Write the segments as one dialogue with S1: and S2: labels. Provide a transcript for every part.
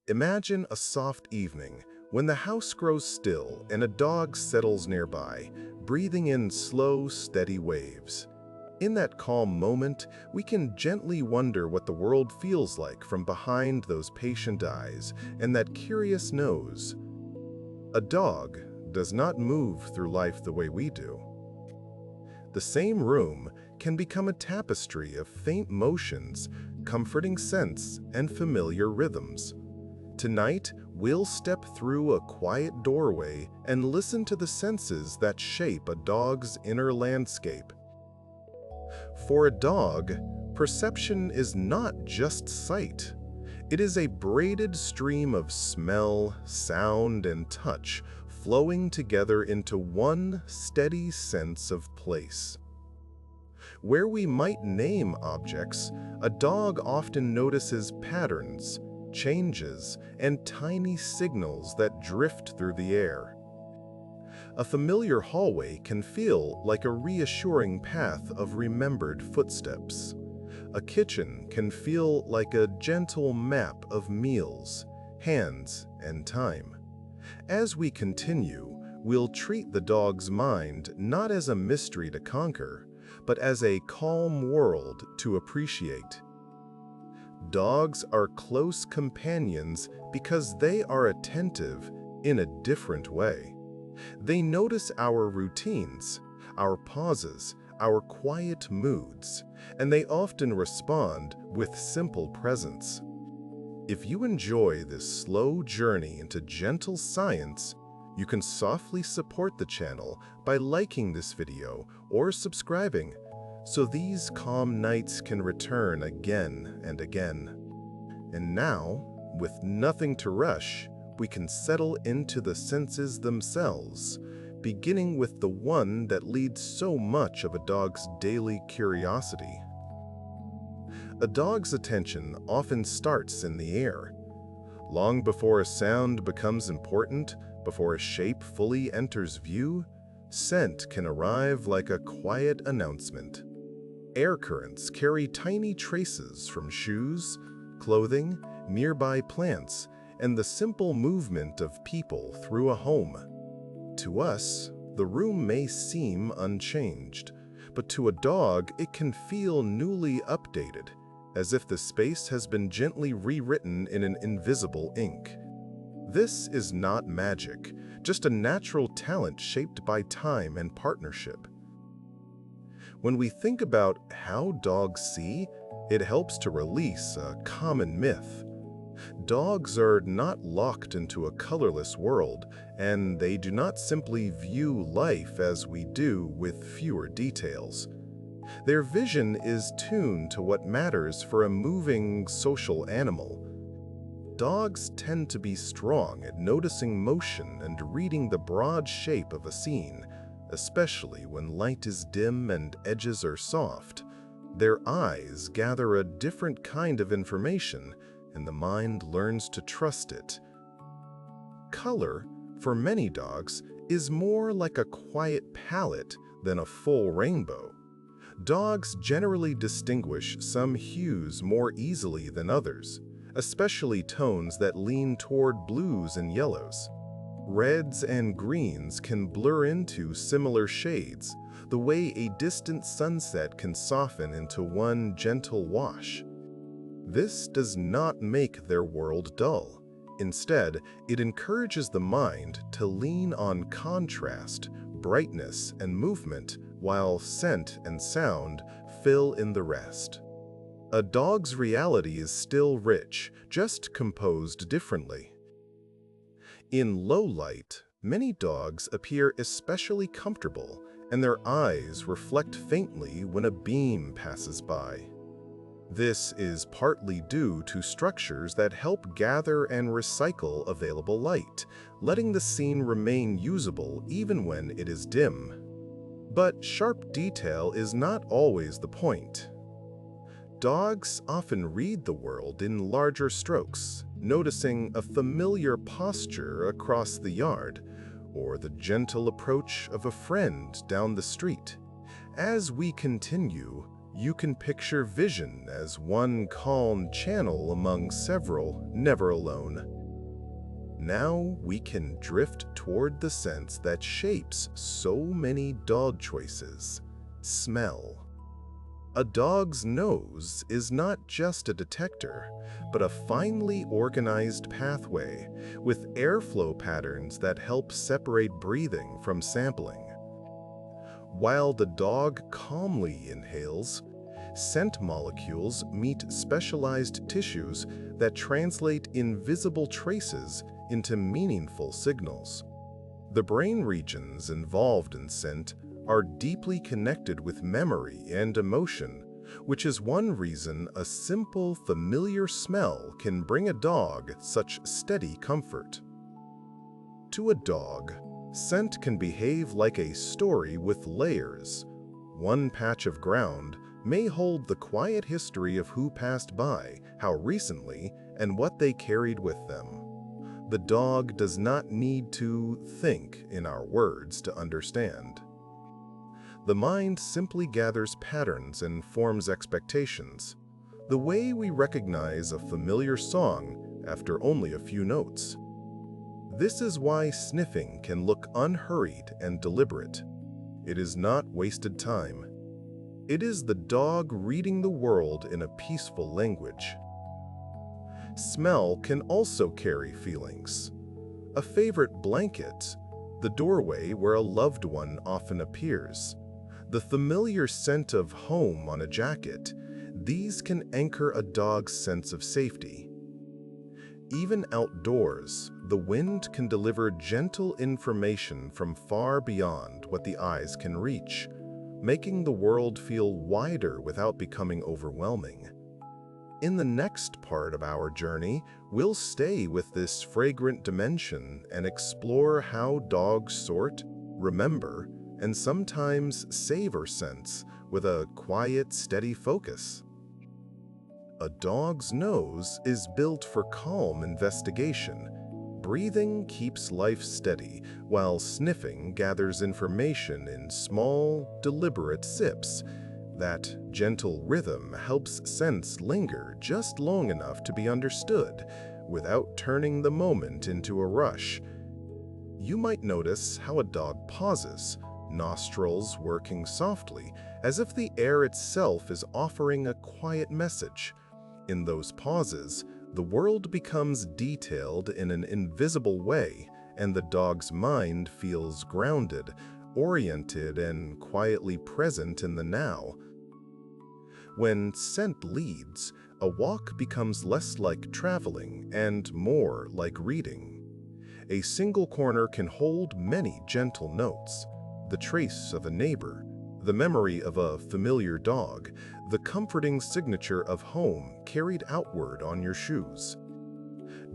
S1: Imagine a soft evening when the house grows still and a dog settles nearby, breathing in slow, steady waves. In that calm moment, we can gently wonder what the world feels like from behind those patient eyes and that curious nose. A dog does not move through life the way we do. The same room can become a tapestry of faint motions, comforting scents, and familiar rhythms. Tonight, we'll step through a quiet doorway and listen to the senses that shape a dog's inner landscape. For a dog, perception is not just sight. It is a braided stream of smell, sound, and touch flowing together into one steady sense of place. Where we might name objects, a dog often notices patterns, changes, and tiny signals that drift through the air. A familiar hallway can feel like a reassuring path of remembered footsteps. A kitchen can feel like a gentle map of meals, hands, and time. As we continue, we'll treat the dog's mind not as a mystery to conquer, but as a calm world to appreciate. Dogs are close companions because they are attentive in a different way. They notice our routines, our pauses, our quiet moods, and they often respond with simple presence. If you enjoy this slow journey into gentle science, you can softly support the channel by liking this video or subscribing, so these calm nights can return again and again. And now, with nothing to rush, we can settle into the senses themselves, beginning with the one that leads so much of a dog's daily curiosity. A dog's attention often starts in the air. Long before a sound becomes important, before a shape fully enters view, scent can arrive like a quiet announcement. Air currents carry tiny traces from shoes, clothing, nearby plants, and the simple movement of people through a home. To us, the room may seem unchanged, but to a dog it can feel newly updated, as if the space has been gently rewritten in an invisible ink. This is not magic, just a natural talent shaped by time and partnership. When we think about how dogs see, it helps to release a common myth. Dogs are not locked into a colorless world, and they do not simply view life as we do with fewer details. Their vision is tuned to what matters for a moving, social animal. Dogs tend to be strong at noticing motion and reading the broad shape of a scene, especially when light is dim and edges are soft. Their eyes gather a different kind of information, and the mind learns to trust it. Color, for many dogs, is more like a quiet palette than a full rainbow. Dogs generally distinguish some hues more easily than others, especially tones that lean toward blues and yellows. Reds and greens can blur into similar shades, the way a distant sunset can soften into one gentle wash. This does not make their world dull. Instead, it encourages the mind to lean on contrast, brightness, and movement, while scent and sound fill in the rest. A dog's reality is still rich, just composed differently. In low light, many dogs appear especially comfortable, and their eyes reflect faintly when a beam passes by. This is partly due to structures that help gather and recycle available light, letting the scene remain usable even when it is dim. But sharp detail is not always the point. Dogs often read the world in larger strokes, noticing a familiar posture across the yard, or the gentle approach of a friend down the street. As we continue, you can picture vision as one calm channel among several, never alone. Now we can drift toward the sense that shapes so many dog choices: smell. A dog's nose is not just a detector, but a finely organized pathway with airflow patterns that help separate breathing from sampling. While the dog calmly inhales, scent molecules meet specialized tissues that translate invisible traces into meaningful signals. The brain regions involved in scent are deeply connected with memory and emotion, which is one reason a simple, familiar smell can bring a dog such steady comfort. To a dog, scent can behave like a story with layers. One patch of ground may hold the quiet history of who passed by, how recently, and what they carried with them. The dog does not need to think in our words to understand. The mind simply gathers patterns and forms expectations, the way we recognize a familiar song after only a few notes. This is why sniffing can look unhurried and deliberate. It is not wasted time. It is the dog reading the world in a peaceful language. Smell can also carry feelings. A favorite blanket, the doorway where a loved one often appears, the familiar scent of home on a jacket, these can anchor a dog's sense of safety. Even outdoors, the wind can deliver gentle information from far beyond what the eyes can reach, making the world feel wider without becoming overwhelming. In the next part of our journey, we'll stay with this fragrant dimension and explore how dogs sort, remember, and sometimes savor scents with a quiet, steady focus. A dog's nose is built for calm investigation. Breathing keeps life steady, while sniffing gathers information in small, deliberate sips. That gentle rhythm helps scents linger just long enough to be understood, without turning the moment into a rush. You might notice how a dog pauses, nostrils working softly, as if the air itself is offering a quiet message. In those pauses, the world becomes detailed in an invisible way, and the dog's mind feels grounded, oriented, and quietly present in the now. When scent leads, a walk becomes less like traveling and more like reading. A single corner can hold many gentle notes: the trace of a neighbor, the memory of a familiar dog, the comforting signature of home carried outward on your shoes.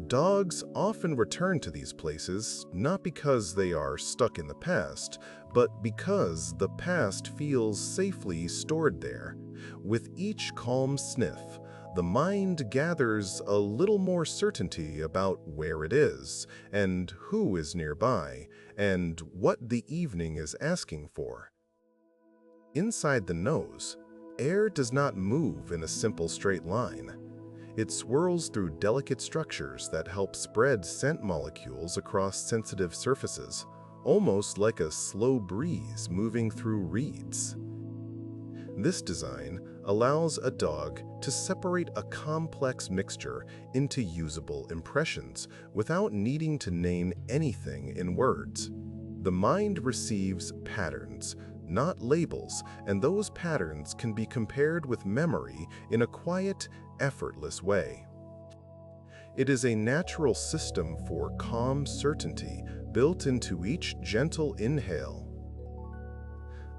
S1: Dogs often return to these places not because they are stuck in the past, but because the past feels safely stored there. With each calm sniff, the mind gathers a little more certainty about where it is, and who is nearby, and what the evening is asking for. Inside the nose, air does not move in a simple straight line. It swirls through delicate structures that help spread scent molecules across sensitive surfaces, almost like a slow breeze moving through reeds. This design allows a dog to separate a complex mixture into usable impressions without needing to name anything in words. The mind receives patterns, not labels, and those patterns can be compared with memory in a quiet, effortless way. It is a natural system for calm certainty built into each gentle inhale.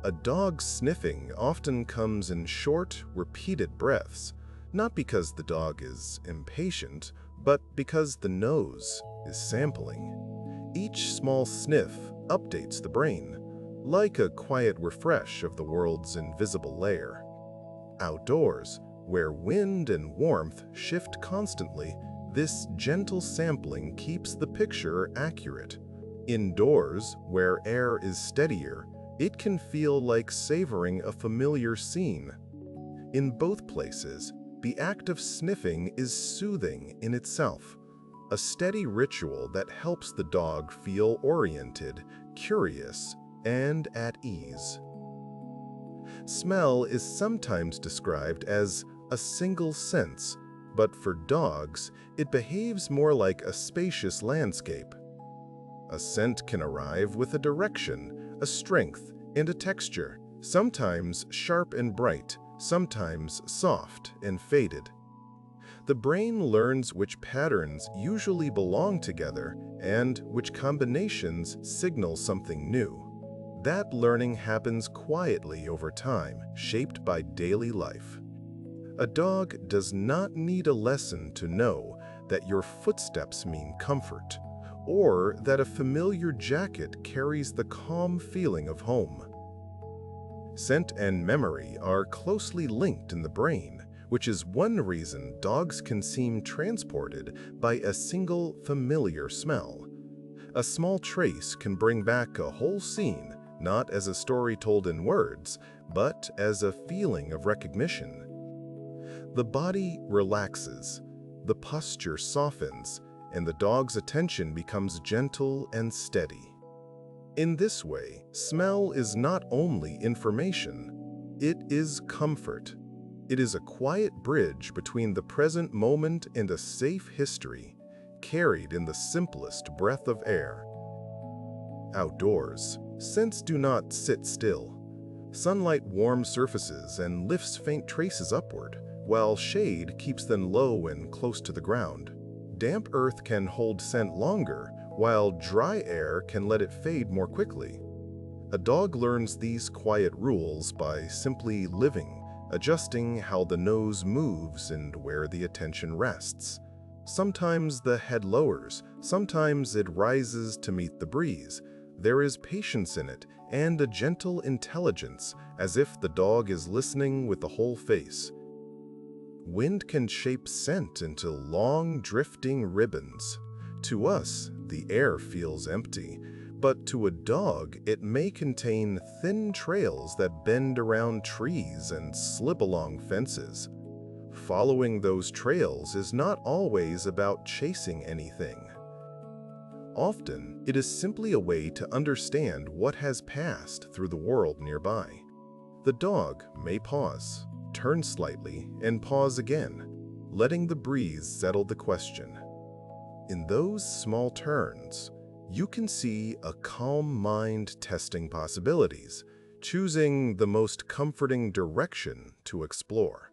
S1: A dog's sniffing often comes in short, repeated breaths, not because the dog is impatient, but because the nose is sampling. Each small sniff updates the brain, like a quiet refresh of the world's invisible layer. Outdoors, where wind and warmth shift constantly, this gentle sampling keeps the picture accurate. Indoors, where air is steadier, it can feel like savoring a familiar scene. In both places, the act of sniffing is soothing in itself, a steady ritual that helps the dog feel oriented, curious, and at ease. Smell is sometimes described as a single sense, but for dogs, it behaves more like a spacious landscape. A scent can arrive with a direction, a strength, and a texture, sometimes sharp and bright, sometimes soft and faded. The brain learns which patterns usually belong together and which combinations signal something new. That learning happens quietly over time, shaped by daily life. A dog does not need a lesson to know that your footsteps mean comfort, or that a familiar jacket carries the calm feeling of home. Scent and memory are closely linked in the brain, which is one reason dogs can seem transported by a single familiar smell. A small trace can bring back a whole scene, not as a story told in words, but as a feeling of recognition. The body relaxes, the posture softens, and the dog's attention becomes gentle and steady. In this way, smell is not only information, it is comfort. It is a quiet bridge between the present moment and a safe history, carried in the simplest breath of air. Outdoors, scents do not sit still. Sunlight warms surfaces and lifts faint traces upward, while shade keeps them low and close to the ground. Damp earth can hold scent longer, while dry air can let it fade more quickly. A dog learns these quiet rules by simply living, adjusting how the nose moves and where the attention rests. Sometimes the head lowers, sometimes it rises to meet the breeze. There is patience in it and a gentle intelligence, as if the dog is listening with the whole face. Wind can shape scent into long, drifting ribbons. To us, the air feels empty, but to a dog, it may contain thin trails that bend around trees and slip along fences. Following those trails is not always about chasing anything. Often, it is simply a way to understand what has passed through the world nearby. The dog may pause, turn slightly, and pause again, letting the breeze settle the question. In those small turns, you can see a calm mind testing possibilities, choosing the most comforting direction to explore.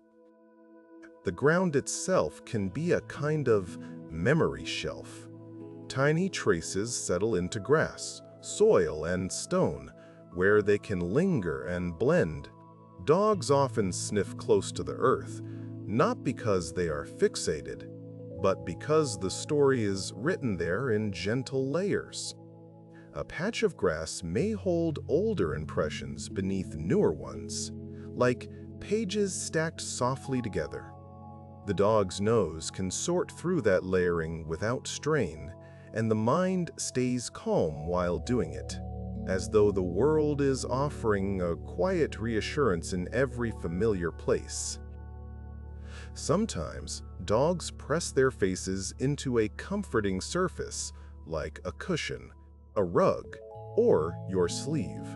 S1: The ground itself can be a kind of memory shelf. Tiny traces settle into grass, soil, and stone, where they can linger and blend. Dogs often sniff close to the earth, not because they are fixated, but because the story is written there in gentle layers. A patch of grass may hold older impressions beneath newer ones, like pages stacked softly together. The dog's nose can sort through that layering without strain, and the mind stays calm while doing it, as though the world is offering a quiet reassurance in every familiar place. Sometimes, dogs press their faces into a comforting surface, like a cushion, a rug, or your sleeve.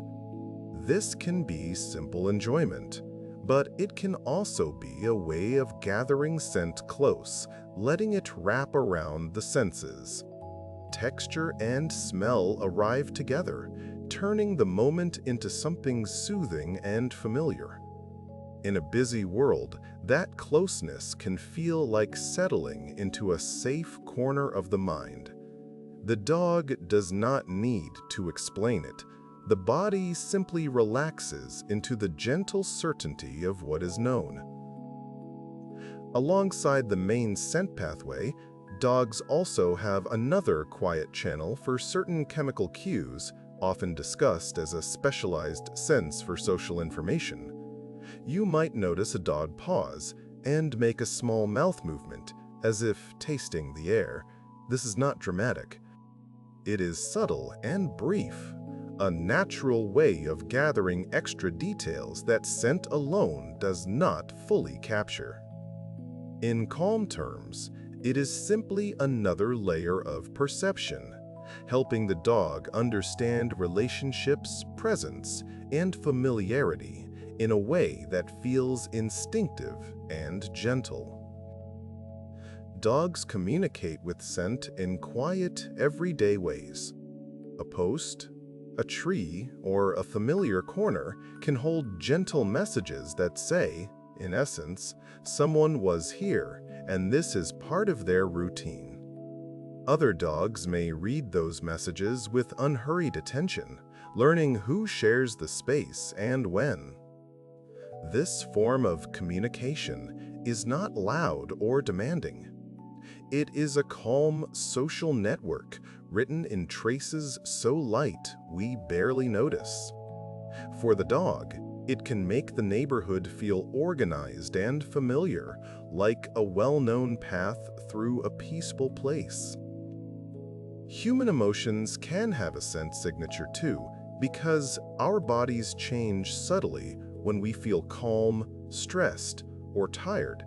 S1: This can be simple enjoyment, but it can also be a way of gathering scent close, letting it wrap around the senses. Texture and smell arrive together, turning the moment into something soothing and familiar. In a busy world, that closeness can feel like settling into a safe corner of the mind. The dog does not need to explain it. The body simply relaxes into the gentle certainty of what is known. Alongside the main scent pathway, dogs also have another quiet channel for certain chemical cues, often discussed as a specialized sense for social information. You might notice a dog pause and make a small mouth movement, as if tasting the air. This is not dramatic. It is subtle and brief, a natural way of gathering extra details that scent alone does not fully capture. In calm terms, It is simply another layer of perception, helping the dog understand relationships, presence, and familiarity in a way that feels instinctive and gentle. Dogs communicate with scent in quiet, everyday ways. A post, a tree, or a familiar corner can hold gentle messages that say, in essence, someone was here, and this is part of their routine. Other dogs may read those messages with unhurried attention, learning who shares the space and when. This form of communication is not loud or demanding. It is a calm social network written in traces so light we barely notice. For the dog, it can make the neighborhood feel organized and familiar, like a well-known path through a peaceful place. Human emotions can have a scent signature too, because our bodies change subtly when we feel calm, stressed, or tired.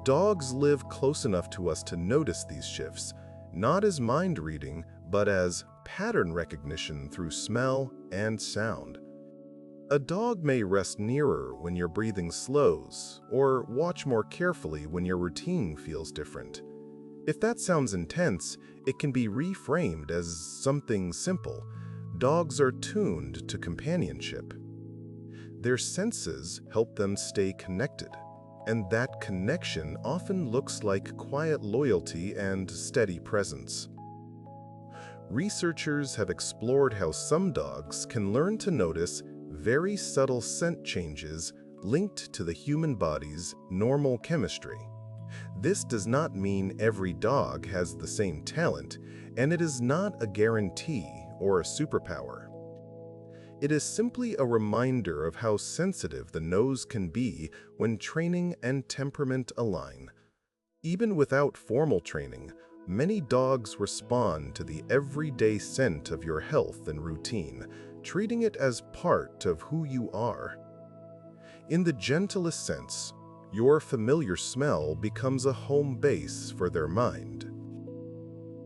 S1: Dogs live close enough to us to notice these shifts, not as mind reading, but as pattern recognition through smell and sound. A dog may rest nearer when your breathing slows, or watch more carefully when your routine feels different. If that sounds intense, it can be reframed as something simple. Dogs are tuned to companionship. Their senses help them stay connected, and that connection often looks like quiet loyalty and steady presence. Researchers have explored how some dogs can learn to notice very subtle scent changes linked to the human body's normal chemistry. This does not mean every dog has the same talent, and it is not a guarantee or a superpower. It is simply a reminder of how sensitive the nose can be when training and temperament align. Even without formal training, many dogs respond to the everyday scent of your health and routine, treating it as part of who you are. In the gentlest sense, your familiar smell becomes a home base for their mind.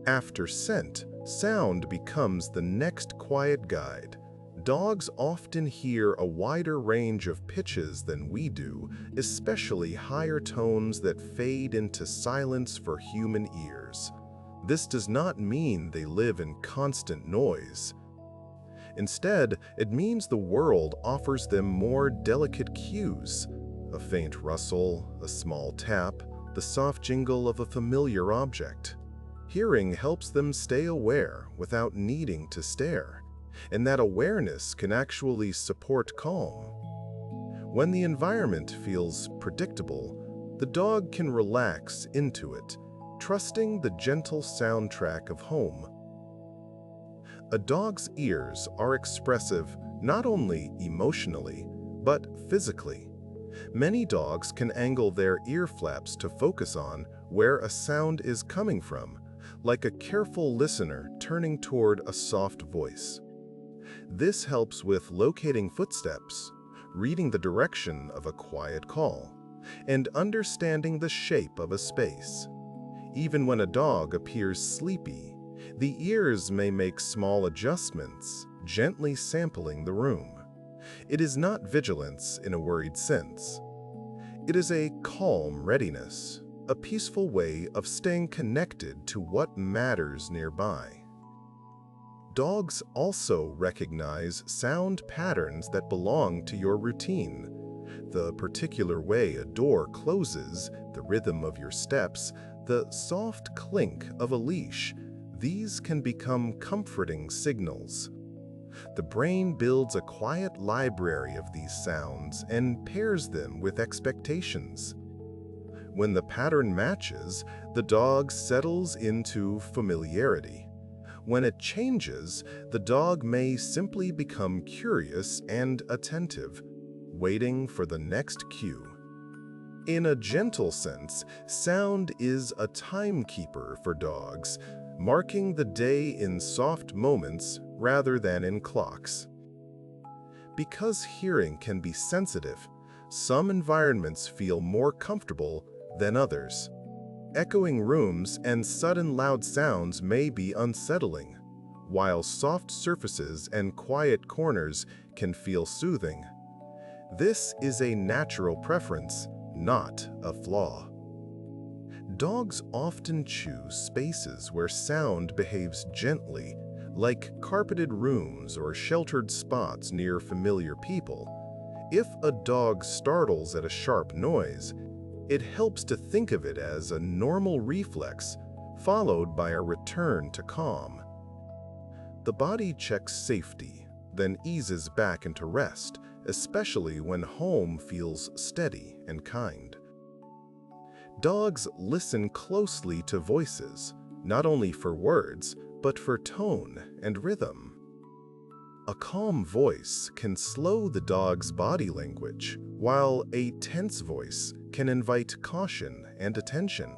S1: After scent, sound becomes the next quiet guide. Dogs often hear a wider range of pitches than we do, especially higher tones that fade into silence for human ears. This does not mean they live in constant noise. Instead, it means the world offers them more delicate cues: a faint rustle, a small tap, the soft jingle of a familiar object. Hearing helps them stay aware without needing to stare, and that awareness can actually support calm. When the environment feels predictable, the dog can relax into it, trusting the gentle soundtrack of home. A dog's ears are expressive not only emotionally, but physically. Many dogs can angle their ear flaps to focus on where a sound is coming from, like a careful listener turning toward a soft voice. This helps with locating footsteps, reading the direction of a quiet call, and understanding the shape of a space. Even when a dog appears sleepy, the ears may make small adjustments, gently sampling the room. It is not vigilance in a worried sense. It is a calm readiness, a peaceful way of staying connected to what matters nearby. Dogs also recognize sound patterns that belong to your routine. The particular way a door closes, the rhythm of your steps, the soft clink of a leash, these can become comforting signals. The brain builds a quiet library of these sounds and pairs them with expectations. When the pattern matches, the dog settles into familiarity. When it changes, the dog may simply become curious and attentive, waiting for the next cue. In a gentle sense, sound is a timekeeper for dogs, marking the day in soft moments rather than in clocks. Because hearing can be sensitive, some environments feel more comfortable than others. Echoing rooms and sudden loud sounds may be unsettling, while soft surfaces and quiet corners can feel soothing. This is a natural preference, not a flaw. Dogs often choose spaces where sound behaves gently, like carpeted rooms or sheltered spots near familiar people. If a dog startles at a sharp noise, it helps to think of it as a normal reflex, followed by a return to calm. The body checks safety, then eases back into rest, especially when home feels steady and kind. Dogs listen closely to voices, not only for words, but for tone and rhythm. A calm voice can slow the dog's body language, while a tense voice can invite caution and attention.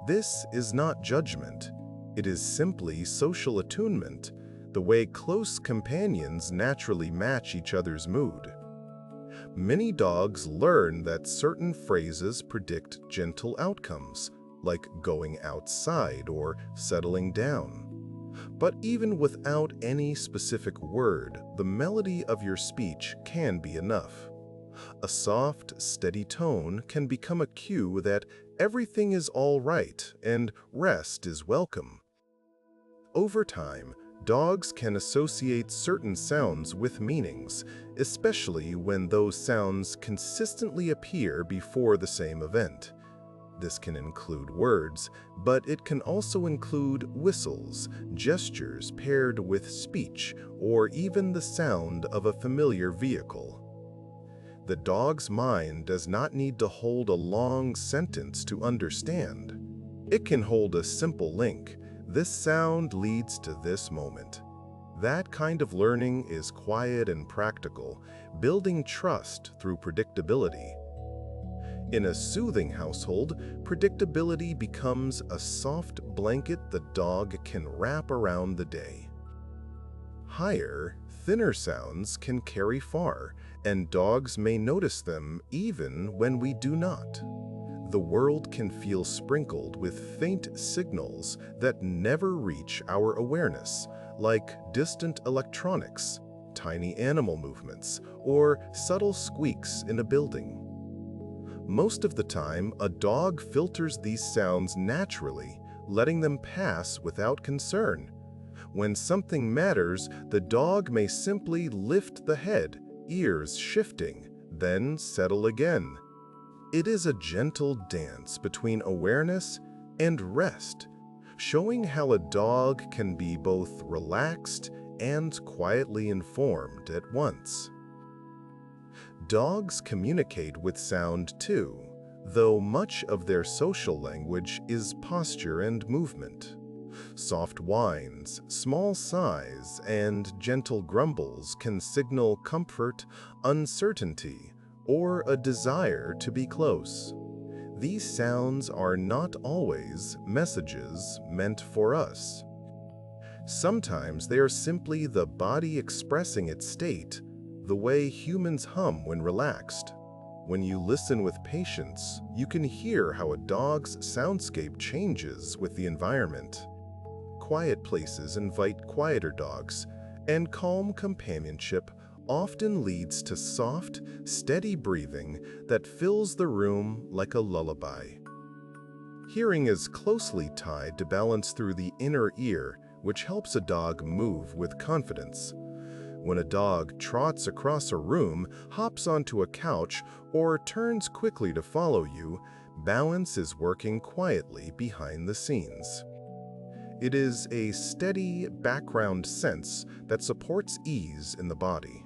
S1: This is not judgment. It is simply social attunement, the way close companions naturally match each other's mood. Many dogs learn that certain phrases predict gentle outcomes, like going outside or settling down. But even without any specific word, the melody of your speech can be enough. A soft, steady tone can become a cue that everything is all right and rest is welcome. Over time, dogs can associate certain sounds with meanings, especially when those sounds consistently appear before the same event. This can include words, but it can also include whistles, gestures paired with speech, or even the sound of a familiar vehicle. The dog's mind does not need to hold a long sentence to understand. It can hold a simple link. This sound leads to this moment. That kind of learning is quiet and practical, building trust through predictability. In a soothing household, predictability becomes a soft blanket the dog can wrap around the day. Higher, thinner sounds can carry far, and dogs may notice them even when we do not. The world can feel sprinkled with faint signals that never reach our awareness, like distant electronics, tiny animal movements, or subtle squeaks in a building. Most of the time, a dog filters these sounds naturally, letting them pass without concern. When something matters, the dog may simply lift the head, ears shifting, then settle again. It is a gentle dance between awareness and rest, showing how a dog can be both relaxed and quietly informed at once. Dogs communicate with sound too, though much of their social language is posture and movement. Soft whines, small sighs, and gentle grumbles can signal comfort, uncertainty, or a desire to be close. These sounds are not always messages meant for us. Sometimes they are simply the body expressing its state, the way humans hum when relaxed. When you listen with patience, you can hear how a dog's soundscape changes with the environment. Quiet places invite quieter dogs, and calm companionship often leads to soft, steady breathing that fills the room like a lullaby. Hearing is closely tied to balance through the inner ear, which helps a dog move with confidence. When a dog trots across a room, hops onto a couch, or turns quickly to follow you, balance is working quietly behind the scenes. It is a steady background sense that supports ease in the body.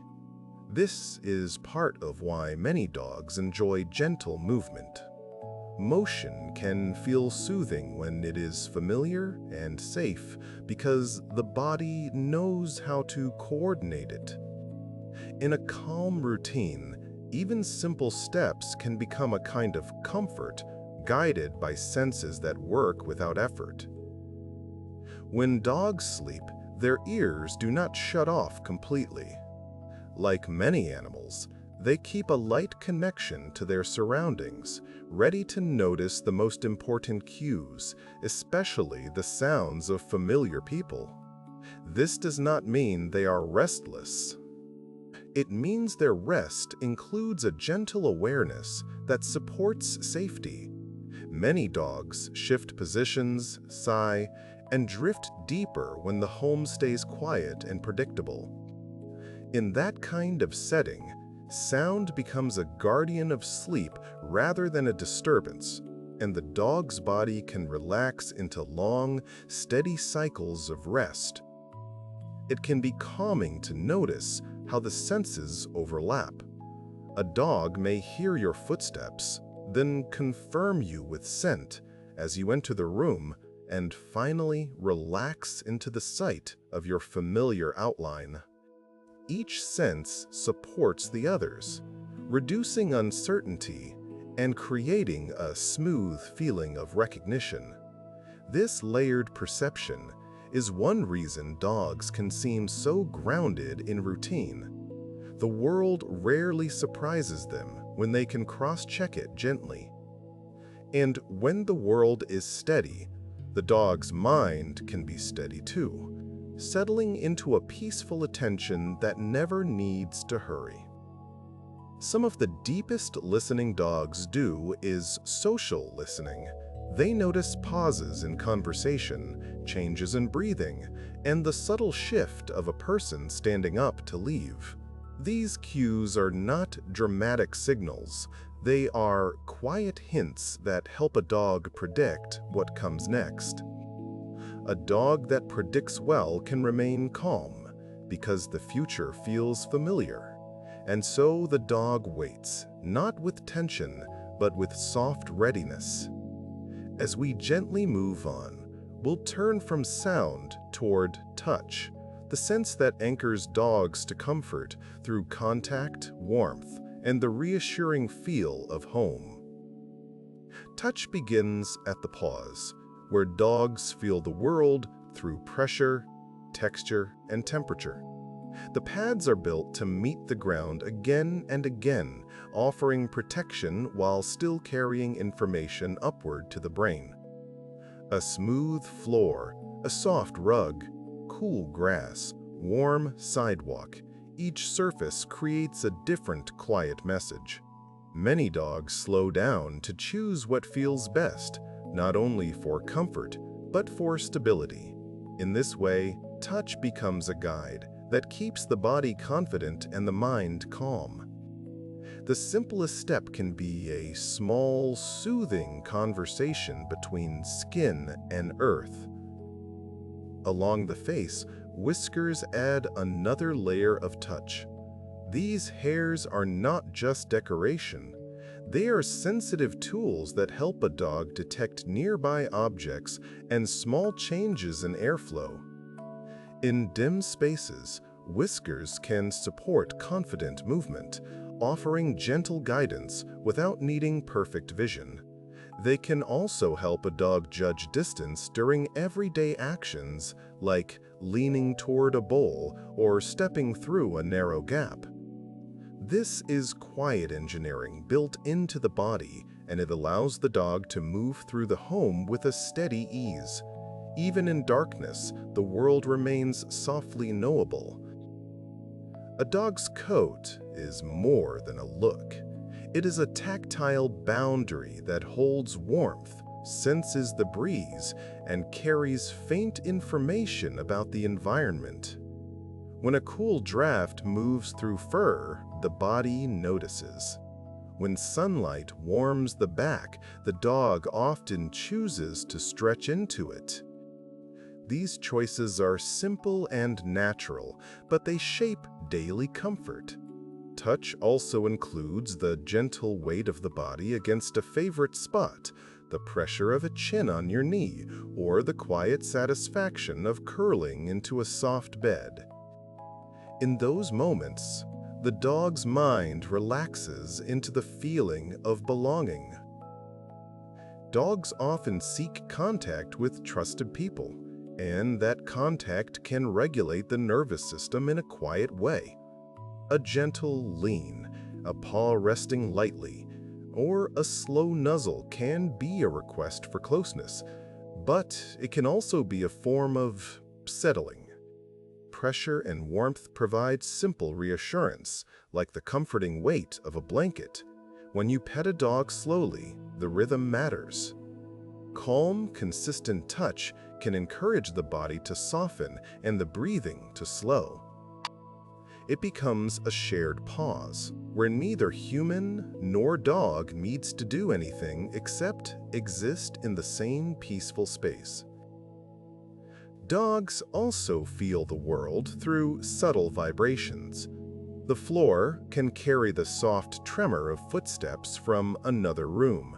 S1: This is part of why many dogs enjoy gentle movement. Motion can feel soothing when it is familiar and safe because the body knows how to coordinate it. In a calm routine, even simple steps can become a kind of comfort, guided by senses that work without effort. When dogs sleep, their ears do not shut off completely. Like many animals, They keep a light connection to their surroundings, ready to notice the most important cues, especially the sounds of familiar people. This does not mean they are restless. It means their rest includes a gentle awareness that supports safety. Many dogs shift positions, sigh, and drift deeper when the home stays quiet and predictable. In that kind of setting, sound becomes a guardian of sleep rather than a disturbance, and the dog's body can relax into long, steady cycles of rest. It can be calming to notice how the senses overlap. A dog may hear your footsteps, then confirm you with scent as you enter the room, and finally relax into the sight of your familiar outline. Each sense supports the others, reducing uncertainty and creating a smooth feeling of recognition. This layered perception is one reason dogs can seem so grounded in routine. The world rarely surprises them when they can cross-check it gently. And when the world is steady, the dog's mind can be steady too, settling into a peaceful attention that never needs to hurry. Some of the deepest listening dogs do is social listening. They notice pauses in conversation, changes in breathing, and the subtle shift of a person standing up to leave. These cues are not dramatic signals. They are quiet hints that help a dog predict what comes next. A dog that predicts well can remain calm because the future feels familiar. And so the dog waits, not with tension, but with soft readiness. As we gently move on, we'll turn from sound toward touch, the sense that anchors dogs to comfort through contact, warmth, and the reassuring feel of home. Touch begins at the paws, where dogs feel the world through pressure, texture, and temperature. The pads are built to meet the ground again and again, offering protection while still carrying information upward to the brain. A smooth floor, a soft rug, cool grass, warm sidewalk, each surface creates a different quiet message. Many dogs slow down to choose what feels best, not only for comfort, but for stability. In this way, touch becomes a guide that keeps the body confident and the mind calm. The simplest step can be a small, soothing conversation between skin and earth. Along the face, whiskers add another layer of touch. These hairs are not just decoration. They are sensitive tools that help a dog detect nearby objects and small changes in airflow. In dim spaces, whiskers can support confident movement, offering gentle guidance without needing perfect vision. They can also help a dog judge distance during everyday actions like leaning toward a bowl or stepping through a narrow gap. This is quiet engineering built into the body, and it allows the dog to move through the home with a steady ease. Even in darkness, the world remains softly knowable. A dog's coat is more than a look. It is a tactile boundary that holds warmth, senses the breeze, and carries faint information about the environment. When a cool draft moves through fur, the body notices. When sunlight warms the back, the dog often chooses to stretch into it. These choices are simple and natural, but they shape daily comfort. Touch also includes the gentle weight of the body against a favorite spot, the pressure of a chin on your knee, or the quiet satisfaction of curling into a soft bed. In those moments, the dog's mind relaxes into the feeling of belonging. Dogs often seek contact with trusted people, and that contact can regulate the nervous system in a quiet way. A gentle lean, a paw resting lightly, or a slow nuzzle can be a request for closeness, but it can also be a form of settling. Pressure and warmth provide simple reassurance, like the comforting weight of a blanket. When you pet a dog slowly, the rhythm matters. Calm, consistent touch can encourage the body to soften and the breathing to slow. It becomes a shared pause, where neither human nor dog needs to do anything except exist in the same peaceful space. Dogs also feel the world through subtle vibrations. The floor can carry the soft tremor of footsteps from another room.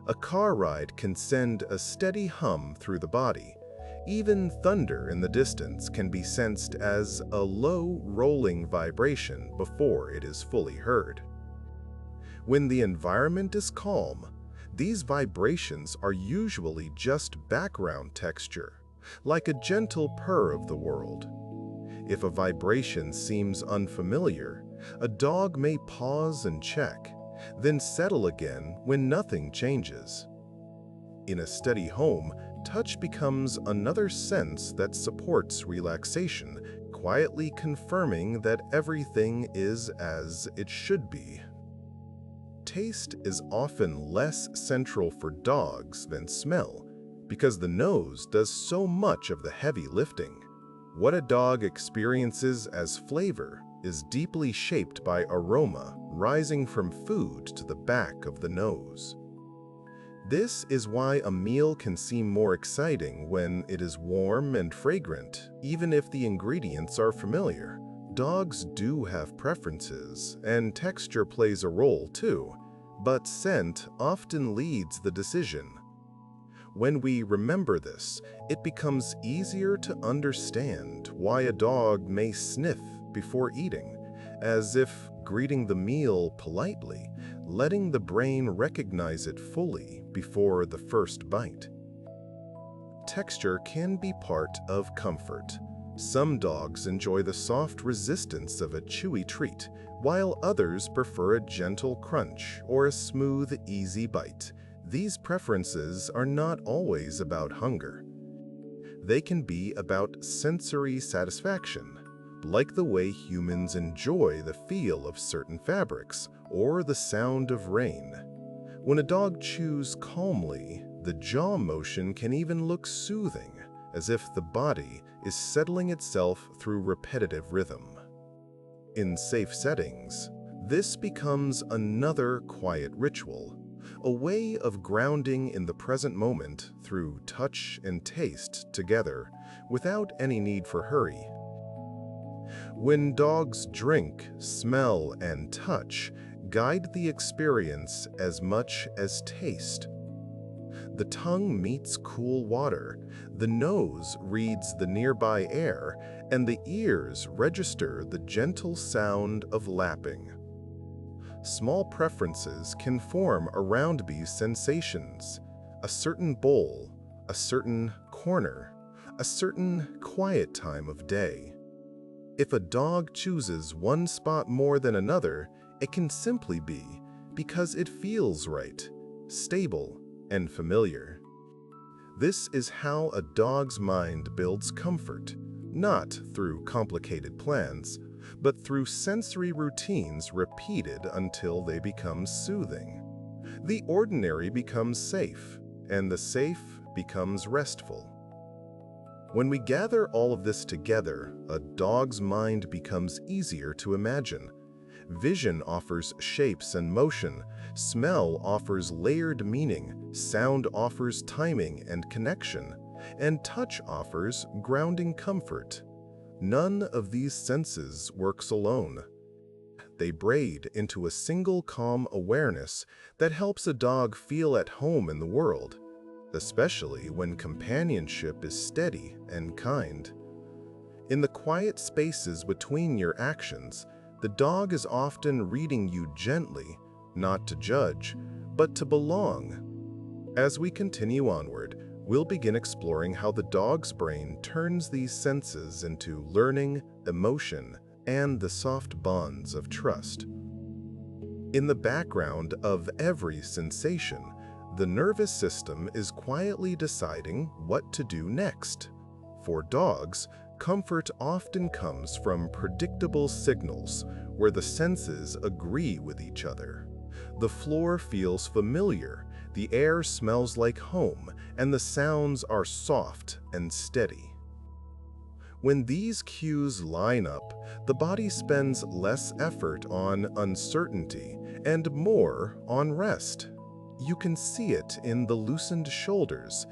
S1: A car ride can send a steady hum through the body. Even thunder in the distance can be sensed as a low, rolling vibration before it is fully heard. When the environment is calm, these vibrations are usually just background texture, like a gentle purr of the world. If a vibration seems unfamiliar, a dog may pause and check, then settle again when nothing changes. In a steady home, touch becomes another sense that supports relaxation, quietly confirming that everything is as it should be. Taste is often less central for dogs than smell, because the nose does so much of the heavy lifting. What a dog experiences as flavor is deeply shaped by aroma rising from food to the back of the nose. This is why a meal can seem more exciting when it is warm and fragrant, even if the ingredients are familiar. Dogs do have preferences, and texture plays a role too, but scent often leads the decision. When we remember this, it becomes easier to understand why a dog may sniff before eating, as if greeting the meal politely, letting the brain recognize it fully before the first bite. Texture can be part of comfort. Some dogs enjoy the soft resistance of a chewy treat, while others prefer a gentle crunch or a smooth, easy bite. These preferences are not always about hunger. They can be about sensory satisfaction, like the way humans enjoy the feel of certain fabrics or the sound of rain. When a dog chews calmly, the jaw motion can even look soothing, as if the body is settling itself through repetitive rhythm. In safe settings, this becomes another quiet ritual, a way of grounding in the present moment through touch and taste together without any need for hurry. When dogs drink, smell, and touch guide the experience as much as taste. The tongue meets cool water, the nose reads the nearby air, and the ears register the gentle sound of lapping. Small preferences can form around these sensations: a certain bowl, a certain corner, a certain quiet time of day. If a dog chooses one spot more than another, it can simply be because it feels right, stable, and familiar. This is how a dog's mind builds comfort, not through complicated plans, but through sensory routines repeated until they become soothing. The ordinary becomes safe, and the safe becomes restful. When we gather all of this together, a dog's mind becomes easier to imagine. Vision offers shapes and motion, smell offers layered meaning, sound offers timing and connection, and touch offers grounding comfort. None of these senses works alone. They braid into a single calm awareness that helps a dog feel at home in the world, especially when companionship is steady and kind. In the quiet spaces between your actions, the dog is often reading you gently, not to judge, but to belong. As we continue onward, we'll begin exploring how the dog's brain turns these senses into learning, emotion, and the soft bonds of trust. In the background of every sensation, the nervous system is quietly deciding what to do next. For dogs, comfort often comes from predictable signals where the senses agree with each other. The floor feels familiar, the air smells like home, and the sounds are soft and steady. When these cues line up, the body spends less effort on uncertainty and more on rest. You can see it in the loosened shoulders,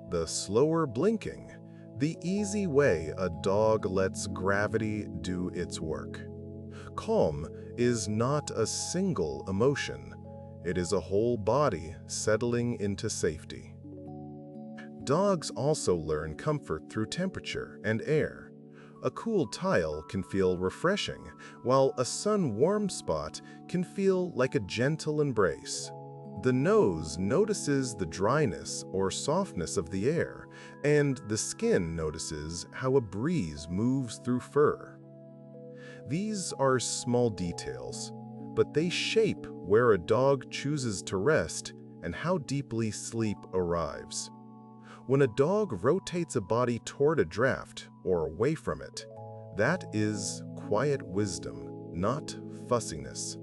S1: the slower blinking, the easy way a dog lets gravity do its work. Calm is not a single emotion. It is a whole body settling into safety. Dogs also learn comfort through temperature and air. A cool tile can feel refreshing, while a sun-warmed spot can feel like a gentle embrace. The nose notices the dryness or softness of the air, and the skin notices how a breeze moves through fur. These are small details, but they shape where a dog chooses to rest and how deeply sleep arrives. When a dog rotates a body toward a draft or away from it, that is quiet wisdom, not fussiness.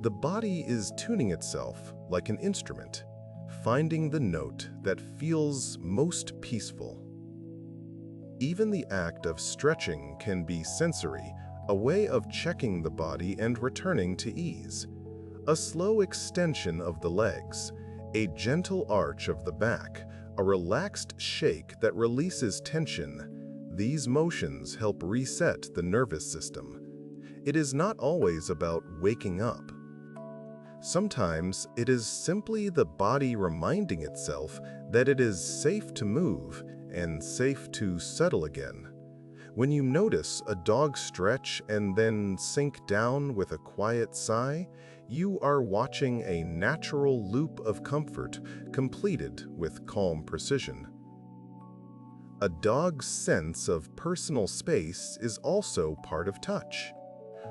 S1: The body is tuning itself like an instrument, finding the note that feels most peaceful. Even the act of stretching can be sensory, a way of checking the body and returning to ease. A slow extension of the legs, a gentle arch of the back, a relaxed shake that releases tension. These motions help reset the nervous system. It is not always about waking up. Sometimes it is simply the body reminding itself that it is safe to move and safe to settle again. When you notice a dog stretch and then sink down with a quiet sigh, you are watching a natural loop of comfort completed with calm precision. A dog's sense of personal space is also part of touch.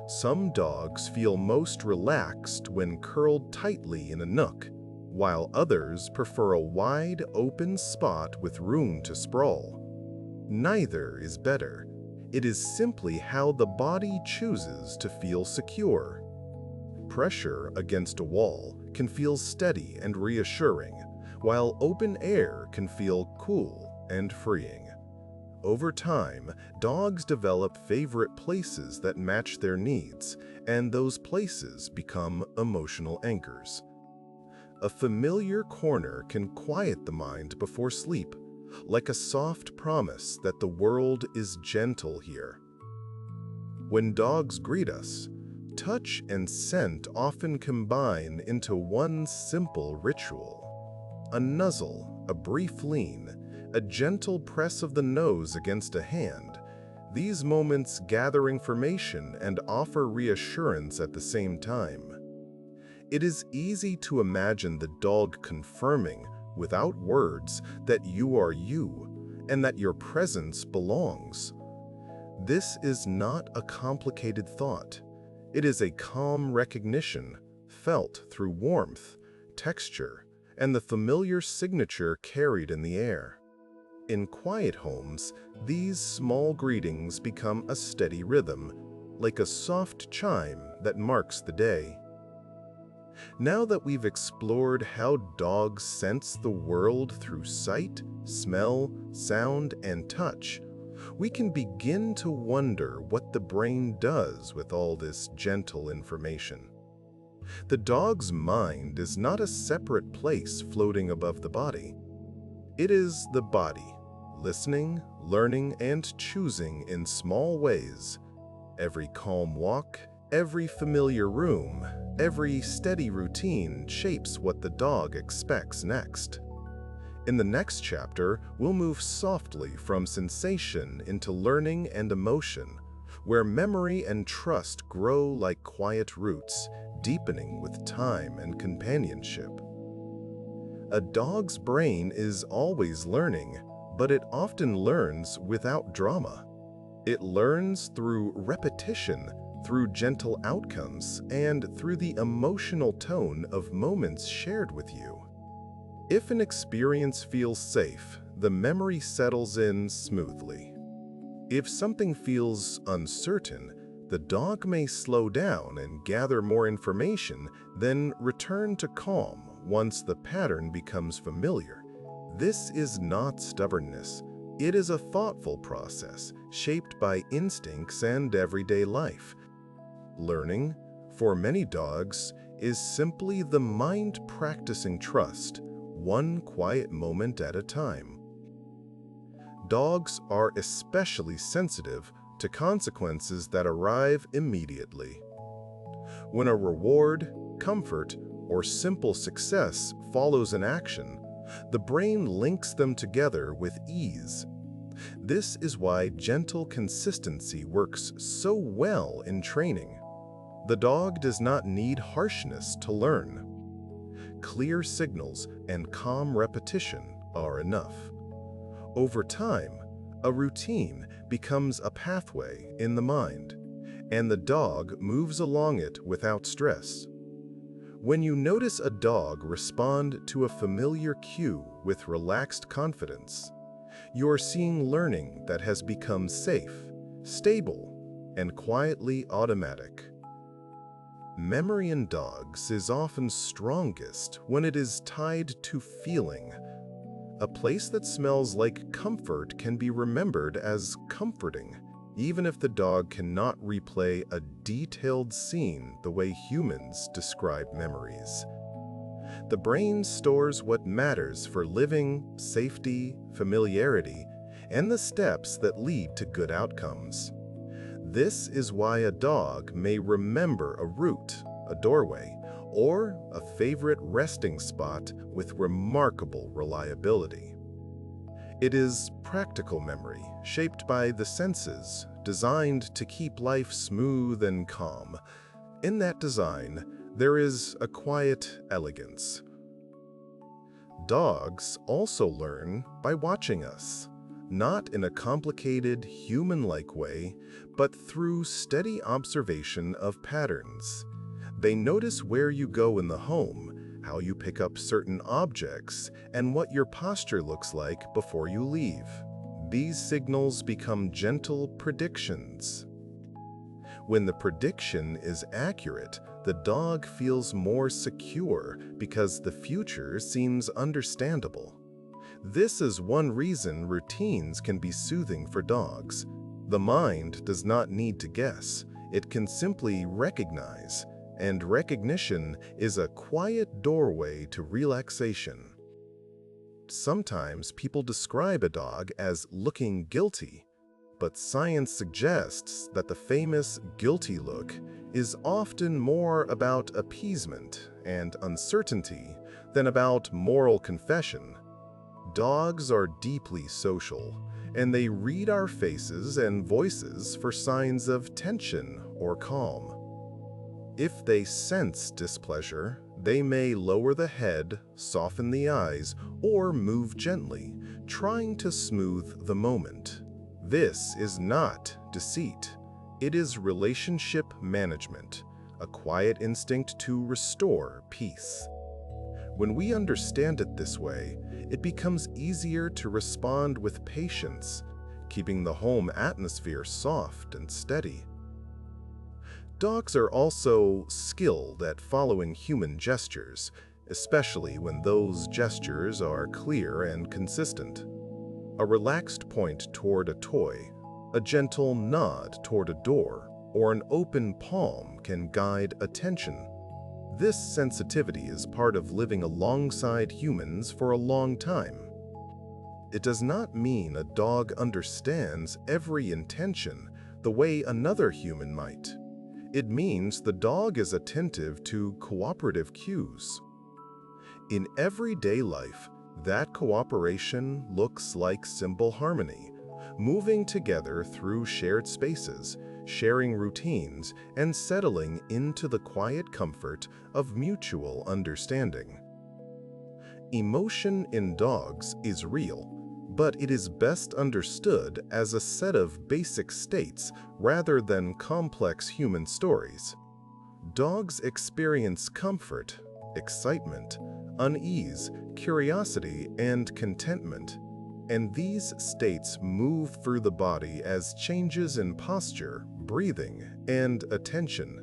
S1: Some dogs feel most relaxed when curled tightly in a nook, while others prefer a wide, open spot with room to sprawl. Neither is better. It is simply how the body chooses to feel secure. Pressure against a wall can feel steady and reassuring, while open air can feel cool and freeing. Over time, dogs develop favorite places that match their needs, and those places become emotional anchors. A familiar corner can quiet the mind before sleep, like a soft promise that the world is gentle here. When dogs greet us, touch and scent often combine into one simple ritual. A nuzzle, a brief lean, a gentle press of the nose against a hand. These moments gather information and offer reassurance at the same time. It is easy to imagine the dog confirming, without words, that you are you and that your presence belongs. This is not a complicated thought. It is a calm recognition, felt through warmth, texture, and the familiar signature carried in the air. In quiet homes, these small greetings become a steady rhythm, like a soft chime that marks the day. Now that we've explored how dogs sense the world through sight, smell, sound, and touch, we can begin to wonder what the brain does with all this gentle information. The dog's mind is not a separate place floating above the body. It is the body, listening, learning, and choosing in small ways. Every calm walk, every familiar room, every steady routine shapes what the dog expects next. In the next chapter, we'll move softly from sensation into learning and emotion, where memory and trust grow like quiet roots, deepening with time and companionship. A dog's brain is always learning, but it often learns without drama. It learns through repetition, through gentle outcomes, and through the emotional tone of moments shared with you. If an experience feels safe, the memory settles in smoothly. If something feels uncertain, the dog may slow down and gather more information, then return to calm once the pattern becomes familiar. This is not stubbornness. It is a thoughtful process shaped by instincts and everyday life. Learning, for many dogs, is simply the mind practicing trust, one quiet moment at a time. Dogs are especially sensitive to consequences that arrive immediately. When a reward, comfort, or simple success follows an action, the brain links them together with ease. This is why gentle consistency works so well in training. The dog does not need harshness to learn. Clear signals and calm repetition are enough. Over time, a routine becomes a pathway in the mind, and the dog moves along it without stress. When you notice a dog respond to a familiar cue with relaxed confidence, you're seeing learning that has become safe, stable, and quietly automatic. Memory in dogs is often strongest when it is tied to feeling. A place that smells like comfort can be remembered as comforting, even if the dog cannot replay a detailed scene the way humans describe memories. The brain stores what matters for living, safety, familiarity, and the steps that lead to good outcomes. This is why a dog may remember a route, a doorway, or a favorite resting spot with remarkable reliability. It is practical memory, shaped by the senses, designed to keep life smooth and calm. In that design, there is a quiet elegance. Dogs also learn by watching us, not in a complicated, human-like way, but through steady observation of patterns. They notice where you go in the home, how you pick up certain objects, and what your posture looks like before you leave. These signals become gentle predictions. When the prediction is accurate, the dog feels more secure because the future seems understandable. This is one reason routines can be soothing for dogs. The mind does not need to guess. It can simply recognize, and recognition is a quiet doorway to relaxation. Sometimes people describe a dog as looking guilty, but science suggests that the famous guilty look is often more about appeasement and uncertainty than about moral confession. Dogs are deeply social, and they read our faces and voices for signs of tension or calm. If they sense displeasure, they may lower the head, soften the eyes, or move gently, trying to smooth the moment. This is not deceit. It is relationship management, a quiet instinct to restore peace. When we understand it this way, it becomes easier to respond with patience, keeping the home atmosphere soft and steady. Dogs are also skilled at following human gestures, especially when those gestures are clear and consistent. A relaxed point toward a toy, a gentle nod toward a door, or an open palm can guide attention. This sensitivity is part of living alongside humans for a long time. It does not mean a dog understands every intention the way another human might. It means the dog is attentive to cooperative cues. In everyday life, that cooperation looks like simple harmony, moving together through shared spaces, sharing routines, and settling into the quiet comfort of mutual understanding. Emotion in dogs is real, but it is best understood as a set of basic states rather than complex human stories. Dogs experience comfort, excitement, unease, curiosity, and contentment, and these states move through the body as changes in posture, breathing, and attention.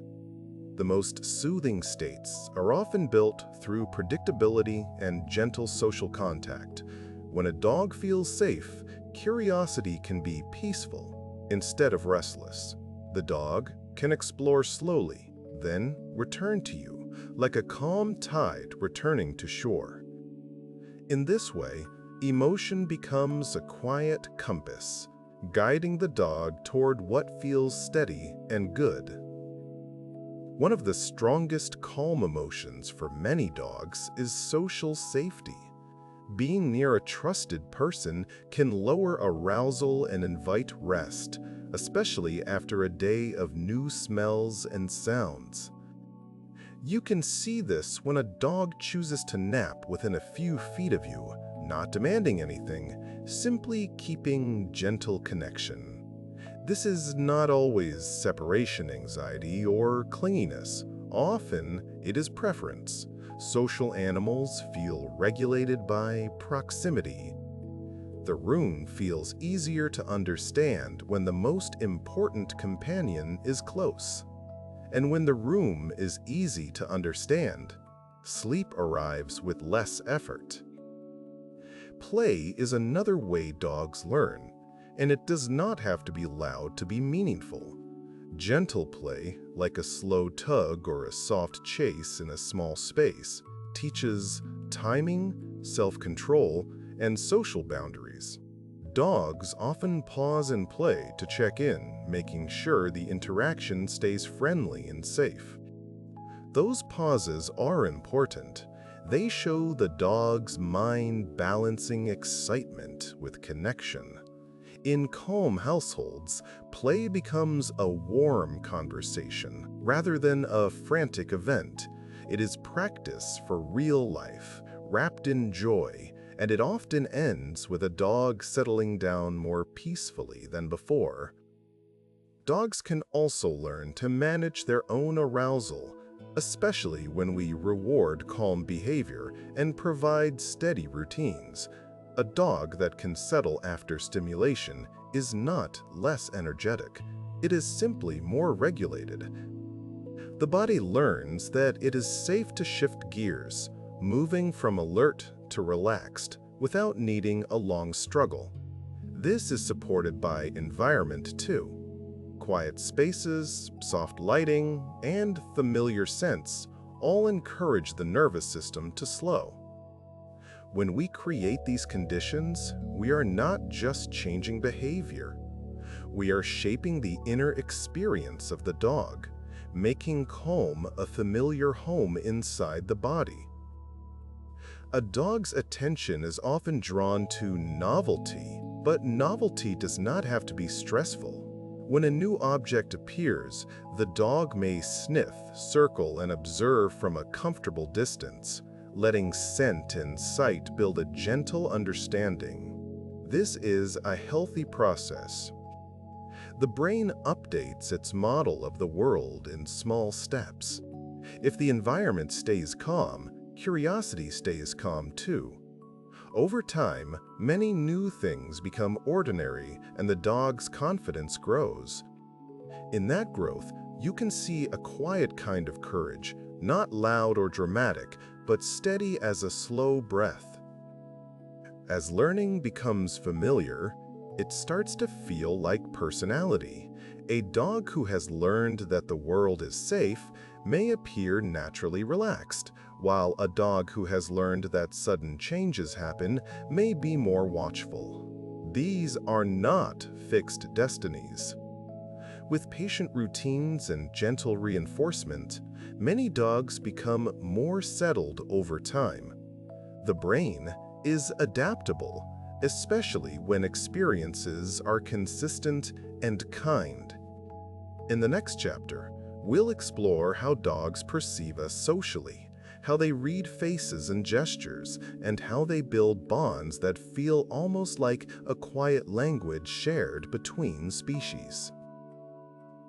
S1: The most soothing states are often built through predictability and gentle social contact. When a dog feels safe, curiosity can be peaceful instead of restless. The dog can explore slowly, then return to you, like a calm tide returning to shore. In this way, emotion becomes a quiet compass, guiding the dog toward what feels steady and good. One of the strongest calm emotions for many dogs is social safety. Being near a trusted person can lower arousal and invite rest, especially after a day of new smells and sounds. You can see this when a dog chooses to nap within a few feet of you, not demanding anything, simply keeping gentle connection. This is not always separation anxiety or clinginess. Often, it is preference. Social animals feel regulated by proximity. The room feels easier to understand when the most important companion is close. And when the room is easy to understand, sleep arrives with less effort. Play is another way dogs learn, and it does not have to be loud to be meaningful. Gentle play, like a slow tug or a soft chase in a small space, teaches timing, self-control, and social boundaries. Dogs often pause in play to check in, making sure the interaction stays friendly and safe. Those pauses are important. They show the dog's mind balancing excitement with connection. In calm households, play becomes a warm conversation rather than a frantic event. It is practice for real life, wrapped in joy, and it often ends with a dog settling down more peacefully than before. Dogs can also learn to manage their own arousal, especially when we reward calm behavior and provide steady routines. A dog that can settle after stimulation is not less energetic. It is simply more regulated. The body learns that it is safe to shift gears, moving from alert to relaxed without needing a long struggle. This is supported by environment too. Quiet spaces, soft lighting, and familiar scents all encourage the nervous system to slow. When we create these conditions, we are not just changing behavior. We are shaping the inner experience of the dog, making calm a familiar home inside the body. A dog's attention is often drawn to novelty, but novelty does not have to be stressful. When a new object appears, the dog may sniff, circle, and observe from a comfortable distance, letting scent and sight build a gentle understanding. This is a healthy process. The brain updates its model of the world in small steps. If the environment stays calm, curiosity stays calm too. Over time, many new things become ordinary and the dog's confidence grows. In that growth, you can see a quiet kind of courage, not loud or dramatic, but steady as a slow breath. As learning becomes familiar, it starts to feel like personality. A dog who has learned that the world is safe may appear naturally relaxed, while a dog who has learned that sudden changes happen may be more watchful. These are not fixed destinies. With patient routines and gentle reinforcement, many dogs become more settled over time. The brain is adaptable, especially when experiences are consistent and kind. In the next chapter, we'll explore how dogs perceive us socially, how they read faces and gestures, and how they build bonds that feel almost like a quiet language shared between species.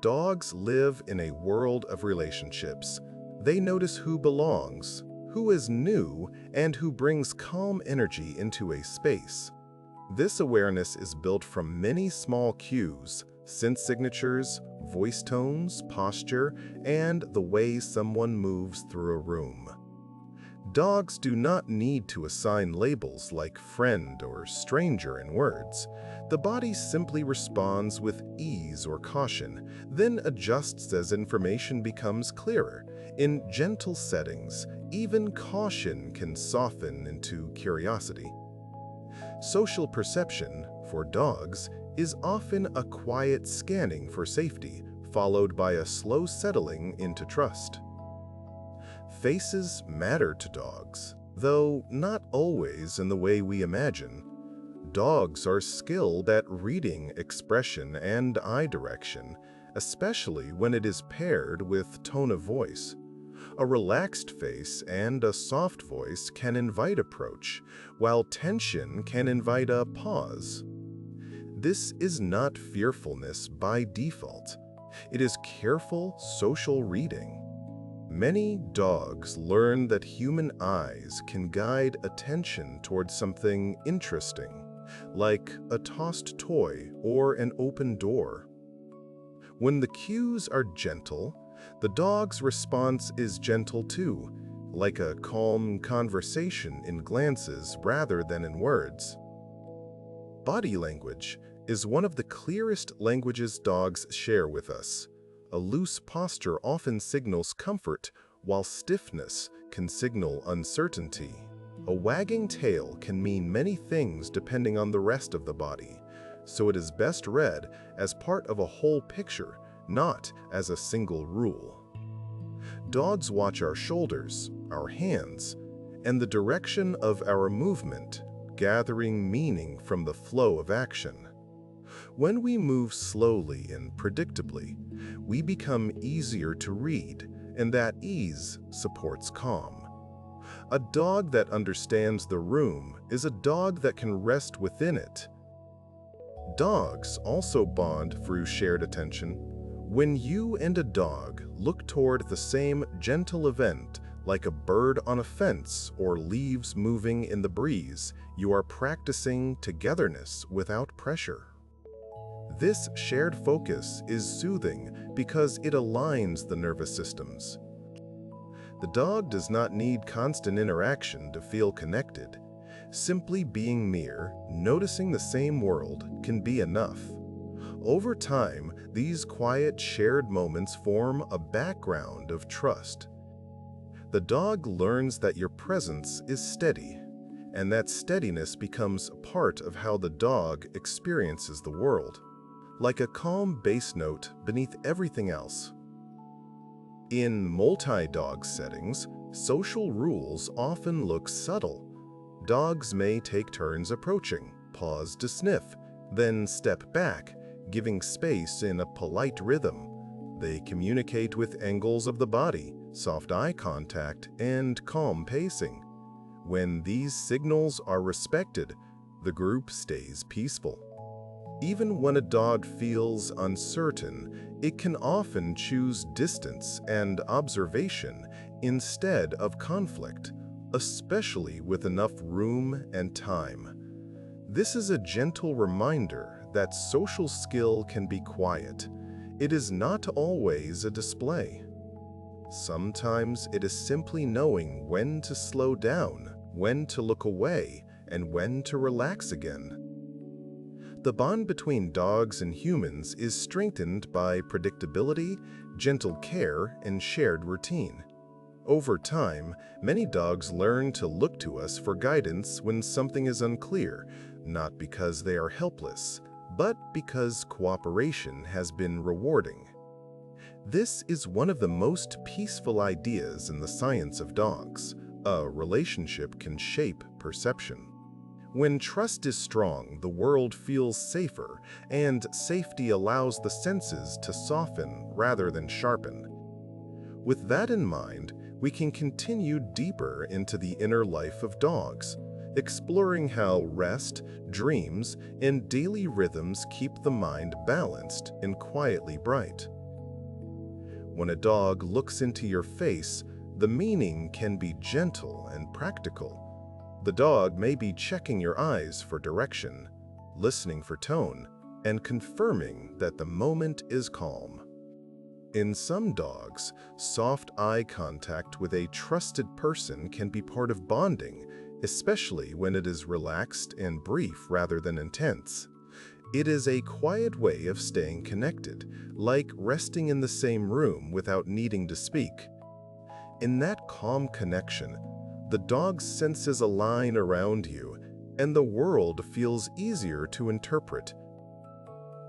S1: Dogs live in a world of relationships. They notice who belongs, who is new, and who brings calm energy into a space. This awareness is built from many small cues, scent signatures, voice tones, posture, and the way someone moves through a room. Dogs do not need to assign labels like friend or stranger in words. The body simply responds with ease or caution, then adjusts as information becomes clearer. In gentle settings, even caution can soften into curiosity. Social perception, for dogs, is often a quiet scanning for safety, followed by a slow settling into trust. Faces matter to dogs, though not always in the way we imagine. Dogs are skilled at reading expression and eye direction, especially when it is paired with tone of voice. A relaxed face and a soft voice can invite approach, while tension can invite a pause. This is not fearfulness by default. It is careful social reading. Many dogs learn that human eyes can guide attention towards something interesting, like a tossed toy or an open door. When the cues are gentle, the dog's response is gentle too, like a calm conversation in glances rather than in words. Body language is one of the clearest languages dogs share with us. A loose posture often signals comfort, while stiffness can signal uncertainty. A wagging tail can mean many things depending on the rest of the body, so it is best read as part of a whole picture, not as a single rule. Dogs watch our shoulders, our hands, and the direction of our movement, gathering meaning from the flow of action. When we move slowly and predictably, we become easier to read, and that ease supports calm. A dog that understands the room is a dog that can rest within it. Dogs also bond through shared attention. When you and a dog look toward the same gentle event, like a bird on a fence or leaves moving in the breeze, you are practicing togetherness without pressure. This shared focus is soothing because it aligns the nervous systems. The dog does not need constant interaction to feel connected. Simply being near, noticing the same world, can be enough. Over time, these quiet shared moments form a background of trust. The dog learns that your presence is steady, and that steadiness becomes part of how the dog experiences the world, like a calm bass note beneath everything else. In multi-dog settings, social rules often look subtle. Dogs may take turns approaching, pause to sniff, then step back, giving space in a polite rhythm. They communicate with angles of the body, soft eye contact, and calm pacing. When these signals are respected, the group stays peaceful. Even when a dog feels uncertain, it can often choose distance and observation instead of conflict, especially with enough room and time. This is a gentle reminder that social skill can be quiet. It is not always a display. Sometimes it is simply knowing when to slow down, when to look away, and when to relax again. The bond between dogs and humans is strengthened by predictability, gentle care, and shared routine. Over time, many dogs learn to look to us for guidance when something is unclear, not because they are helpless, but because cooperation has been rewarding. This is one of the most peaceful ideas in the science of dogs. A relationship can shape perception. When trust is strong, the world feels safer, and safety allows the senses to soften rather than sharpen. With that in mind, we can continue deeper into the inner life of dogs, exploring how rest, dreams, and daily rhythms keep the mind balanced and quietly bright. When a dog looks into your face, the meaning can be gentle and practical. The dog may be checking your eyes for direction, listening for tone, and confirming that the moment is calm. In some dogs, soft eye contact with a trusted person can be part of bonding, especially when it is relaxed and brief rather than intense. It is a quiet way of staying connected, like resting in the same room without needing to speak. In that calm connection, the dog's senses align around you, and the world feels easier to interpret.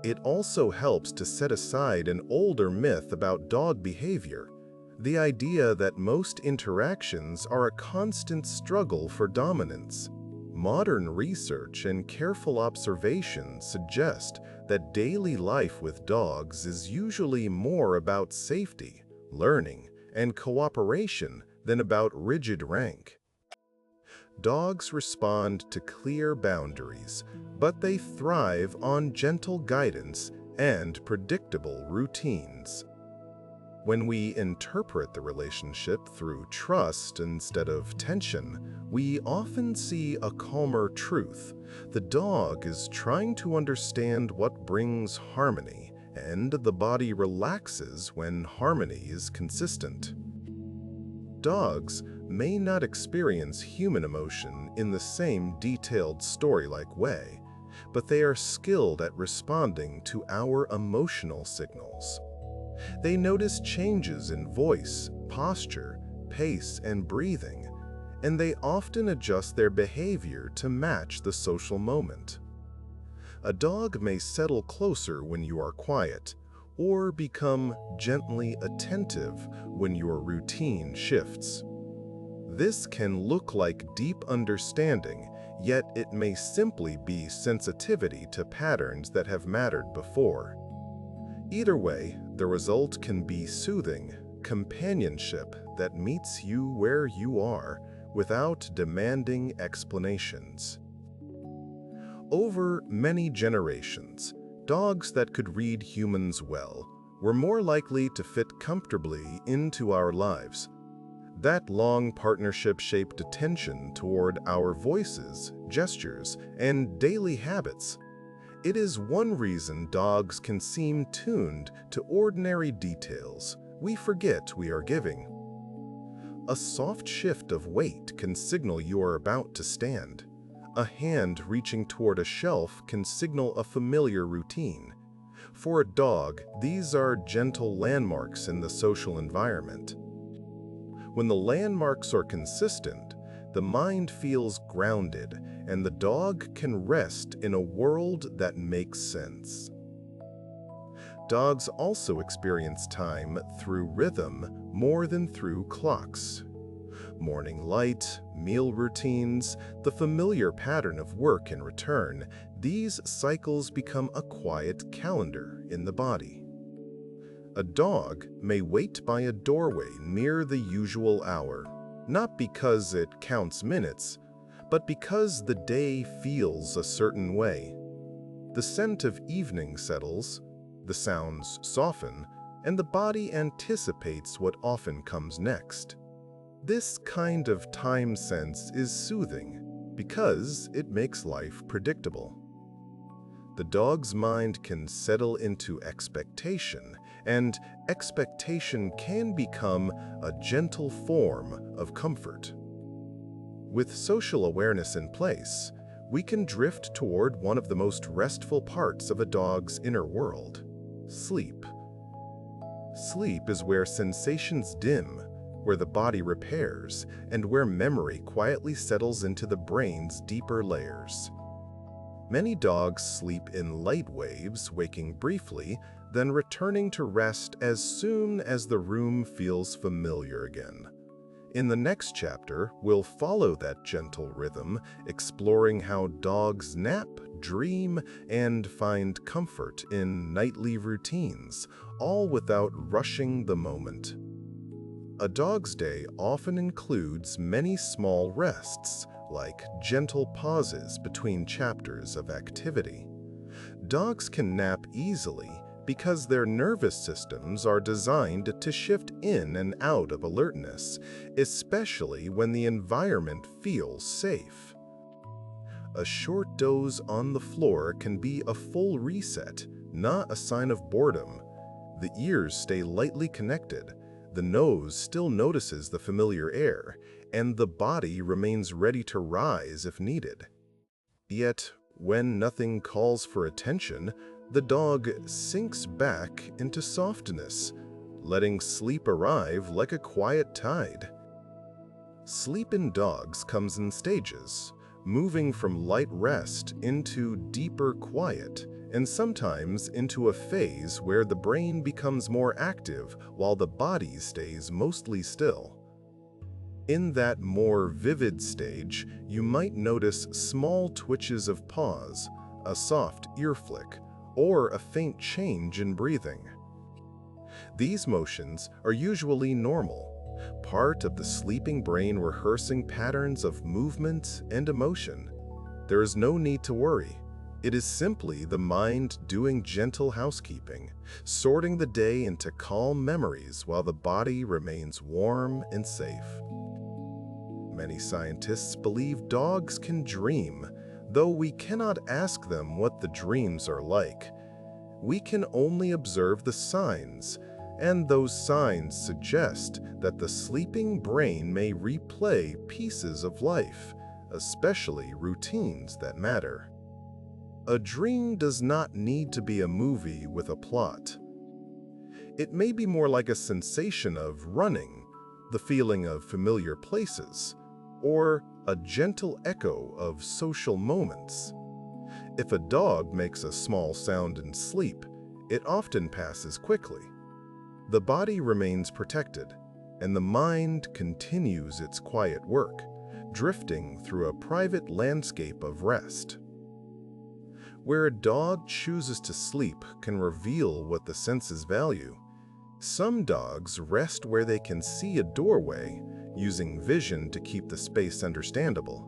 S1: It also helps to set aside an older myth about dog behavior, the idea that most interactions are a constant struggle for dominance. Modern research and careful observation suggest that daily life with dogs is usually more about safety, learning, and cooperation than about rigid rank. Dogs respond to clear boundaries, but they thrive on gentle guidance and predictable routines. When we interpret the relationship through trust instead of tension, we often see a calmer truth. The dog is trying to understand what brings harmony, and the body relaxes when harmony is consistent. Dogs may not experience human emotion in the same detailed story-like way, but they are skilled at responding to our emotional signals. They notice changes in voice, posture, pace, and breathing, and they often adjust their behavior to match the social moment. A dog may settle closer when you are quiet, or become gently attentive when your routine shifts. This can look like deep understanding, yet it may simply be sensitivity to patterns that have mattered before. Either way, the result can be soothing companionship that meets you where you are without demanding explanations. Over many generations, dogs that could read humans well were more likely to fit comfortably into our lives. That long partnership shaped attention toward our voices, gestures, and daily habits. It is one reason dogs can seem tuned to ordinary details we forget we are giving. A soft shift of weight can signal you are about to stand. A hand reaching toward a shelf can signal a familiar routine. For a dog, these are gentle landmarks in the social environment. When the landmarks are consistent, the mind feels grounded, and the dog can rest in a world that makes sense. Dogs also experience time through rhythm more than through clocks. Morning light, meal routines, the familiar pattern of work and return, these cycles become a quiet calendar in the body. A dog may wait by a doorway near the usual hour, not because it counts minutes, but because the day feels a certain way. The scent of evening settles, the sounds soften, and the body anticipates what often comes next. This kind of time sense is soothing because it makes life predictable. The dog's mind can settle into expectation, and expectation can become a gentle form of comfort. With social awareness in place, we can drift toward one of the most restful parts of a dog's inner world: sleep. Sleep is where sensations dim, where the body repairs, and where memory quietly settles into the brain's deeper layers. Many dogs sleep in light waves, waking briefly, then returning to rest as soon as the room feels familiar again. In the next chapter, we'll follow that gentle rhythm, exploring how dogs nap, dream, and find comfort in nightly routines, all without rushing the moment. A dog's day often includes many small rests, like gentle pauses between chapters of activity. Dogs can nap easily because their nervous systems are designed to shift in and out of alertness, especially when the environment feels safe. A short doze on the floor can be a full reset, not a sign of boredom. The ears stay lightly connected, the nose still notices the familiar air, and the body remains ready to rise if needed. Yet, when nothing calls for attention, the dog sinks back into softness, letting sleep arrive like a quiet tide. Sleep in dogs comes in stages, moving from light rest into deeper quiet, and sometimes into a phase where the brain becomes more active while the body stays mostly still. In that more vivid stage, you might notice small twitches of paws, a soft ear flick, or a faint change in breathing. These motions are usually normal, part of the sleeping brain rehearsing patterns of movement and emotion. There is no need to worry. It is simply the mind doing gentle housekeeping, sorting the day into calm memories while the body remains warm and safe. Many scientists believe dogs can dream, though we cannot ask them what the dreams are like. We can only observe the signs, and those signs suggest that the sleeping brain may replay pieces of life, especially routines that matter. A dream does not need to be a movie with a plot. It may be more like a sensation of running, the feeling of familiar places, or a gentle echo of social moments. If a dog makes a small sound in sleep, it often passes quickly. The body remains protected, and the mind continues its quiet work, drifting through a private landscape of rest. Where a dog chooses to sleep can reveal what the senses value. Some dogs rest where they can see a doorway, using vision to keep the space understandable.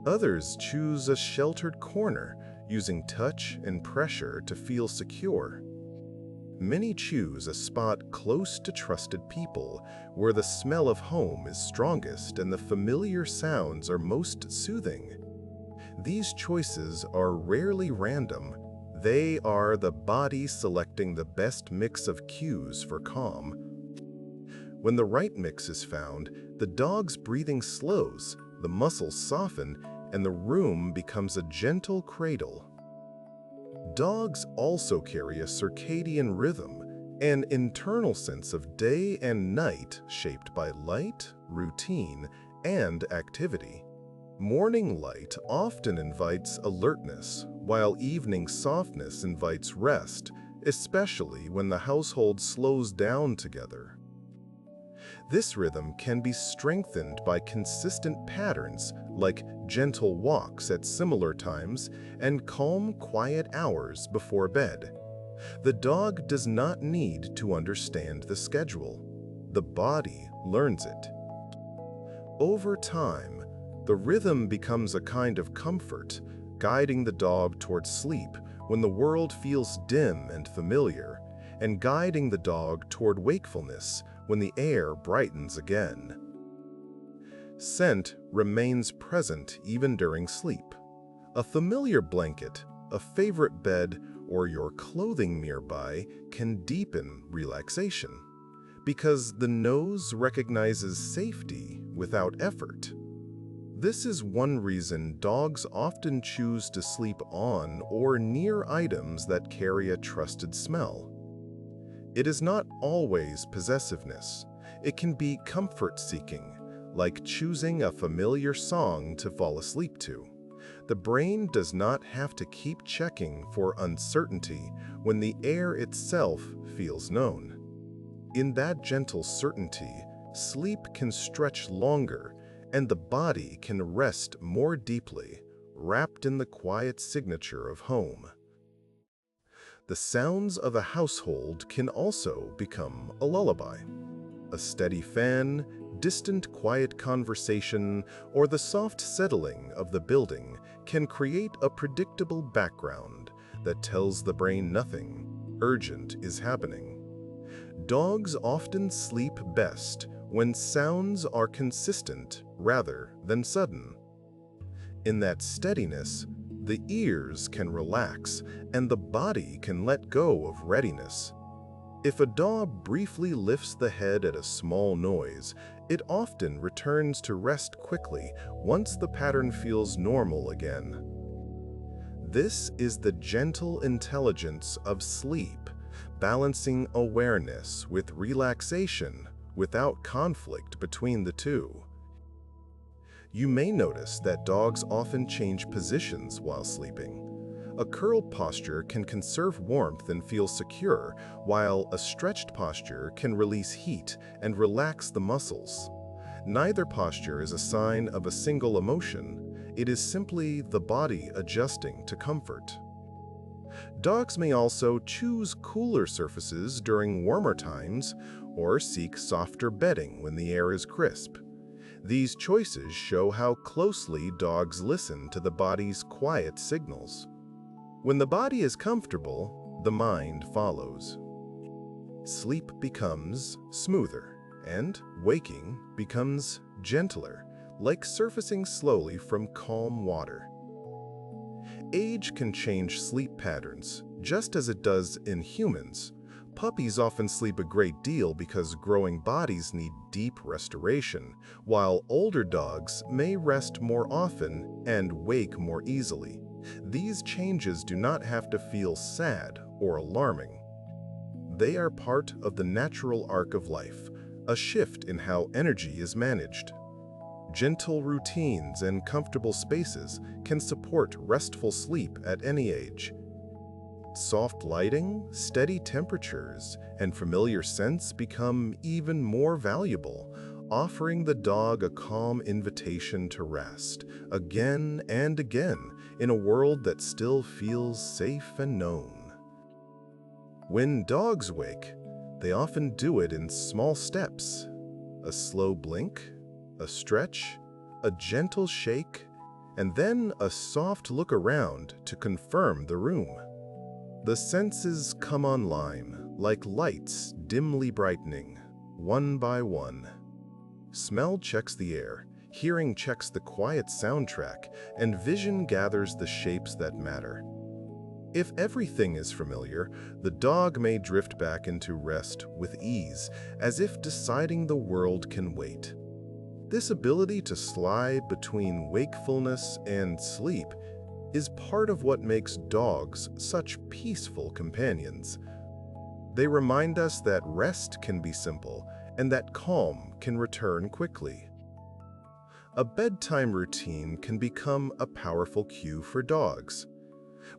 S1: Others choose a sheltered corner, using touch and pressure to feel secure. Many choose a spot close to trusted people, where the smell of home is strongest and the familiar sounds are most soothing. These choices are rarely random. They are the body selecting the best mix of cues for calm. When the right mix is found, the dog's breathing slows, the muscles soften, and the room becomes a gentle cradle. Dogs also carry a circadian rhythm, an internal sense of day and night shaped by light, routine, and activity. Morning light often invites alertness, while evening softness invites rest, especially when the household slows down together. This rhythm can be strengthened by consistent patterns like gentle walks at similar times and calm, quiet hours before bed. The dog does not need to understand the schedule. The body learns it. Over time, the rhythm becomes a kind of comfort, guiding the dog towards sleep when the world feels dim and familiar, and guiding the dog toward wakefulness when the air brightens again. Scent remains present even during sleep. A familiar blanket, a favorite bed, or your clothing nearby can deepen relaxation, because the nose recognizes safety without effort. This is one reason dogs often choose to sleep on or near items that carry a trusted smell. It is not always possessiveness. It can be comfort-seeking, like choosing a familiar song to fall asleep to. The brain does not have to keep checking for uncertainty when the air itself feels known. In that gentle certainty, sleep can stretch longer, and the body can rest more deeply, wrapped in the quiet signature of home. The sounds of a household can also become a lullaby. A steady fan, distant quiet conversation, or the soft settling of the building can create a predictable background that tells the brain nothing urgent is happening. Dogs often sleep best when sounds are consistent rather than sudden. In that steadiness, the ears can relax and the body can let go of readiness. If a dog briefly lifts the head at a small noise, it often returns to rest quickly once the pattern feels normal again. This is the gentle intelligence of sleep, balancing awareness with relaxation without conflict between the two. You may notice that dogs often change positions while sleeping. A curled posture can conserve warmth and feel secure, while a stretched posture can release heat and relax the muscles. Neither posture is a sign of a single emotion. It is simply the body adjusting to comfort. Dogs may also choose cooler surfaces during warmer times or seek softer bedding when the air is crisp. These choices show how closely dogs listen to the body's quiet signals. When the body is comfortable, the mind follows. Sleep becomes smoother, and waking becomes gentler, like surfacing slowly from calm water. Age can change sleep patterns, just as it does in humans. Puppies often sleep a great deal because growing bodies need deep restoration, while older dogs may rest more often and wake more easily. These changes do not have to feel sad or alarming. They are part of the natural arc of life, a shift in how energy is managed. Gentle routines and comfortable spaces can support restful sleep at any age. Soft lighting, steady temperatures, and familiar scents become even more valuable, offering the dog a calm invitation to rest, again and again, in a world that still feels safe and known. When dogs wake, they often do it in small steps. A slow blink, a stretch, a gentle shake, and then a soft look around to confirm the room. The senses come online, like lights dimly brightening, one by one. Smell checks the air, hearing checks the quiet soundtrack, and vision gathers the shapes that matter. If everything is familiar, the dog may drift back into rest with ease, as if deciding the world can wait. This ability to slide between wakefulness and sleep is part of what makes dogs such peaceful companions. They remind us that rest can be simple and that calm can return quickly. A bedtime routine can become a powerful cue for dogs.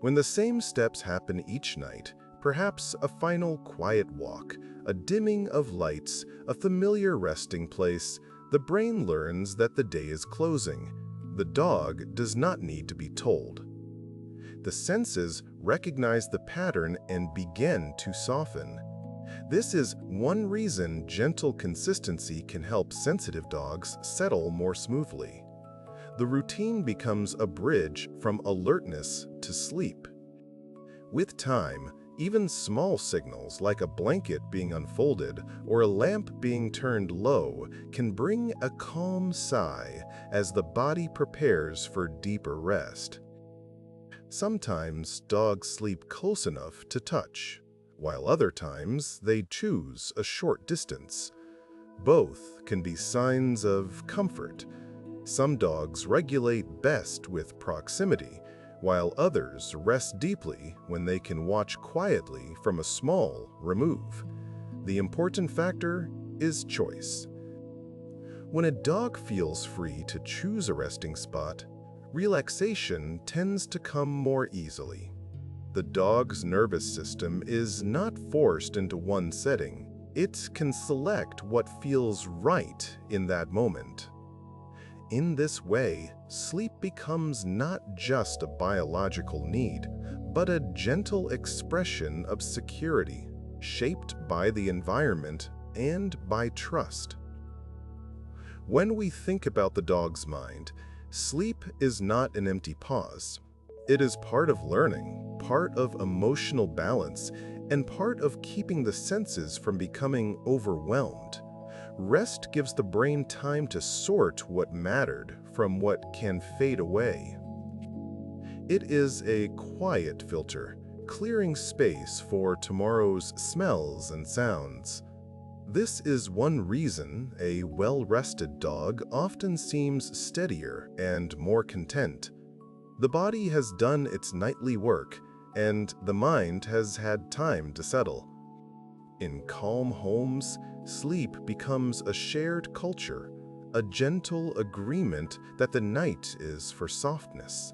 S1: When the same steps happen each night, perhaps a final quiet walk, a dimming of lights, a familiar resting place, the brain learns that the day is closing. The dog does not need to be told. The senses recognize the pattern and begin to soften. This is one reason gentle consistency can help sensitive dogs settle more smoothly. The routine becomes a bridge from alertness to sleep. With time, even small signals like a blanket being unfolded or a lamp being turned low can bring a calm sigh as the body prepares for deeper rest. Sometimes dogs sleep close enough to touch, while other times they choose a short distance. Both can be signs of comfort. Some dogs regulate best with proximity, while others rest deeply when they can watch quietly from a small remove. The important factor is choice. When a dog feels free to choose a resting spot, relaxation tends to come more easily. The dog's nervous system is not forced into one setting. It can select what feels right in that moment. In this way, sleep becomes not just a biological need, but a gentle expression of security, shaped by the environment and by trust. When we think about the dog's mind, sleep is not an empty pause. It is part of learning, part of emotional balance, and part of keeping the senses from becoming overwhelmed. Rest gives the brain time to sort what mattered from what can fade away. It is a quiet filter, clearing space for tomorrow's smells and sounds. This is one reason a well-rested dog often seems steadier and more content. The body has done its nightly work, and the mind has had time to settle. In calm homes, sleep becomes a shared culture, a gentle agreement that the night is for softness.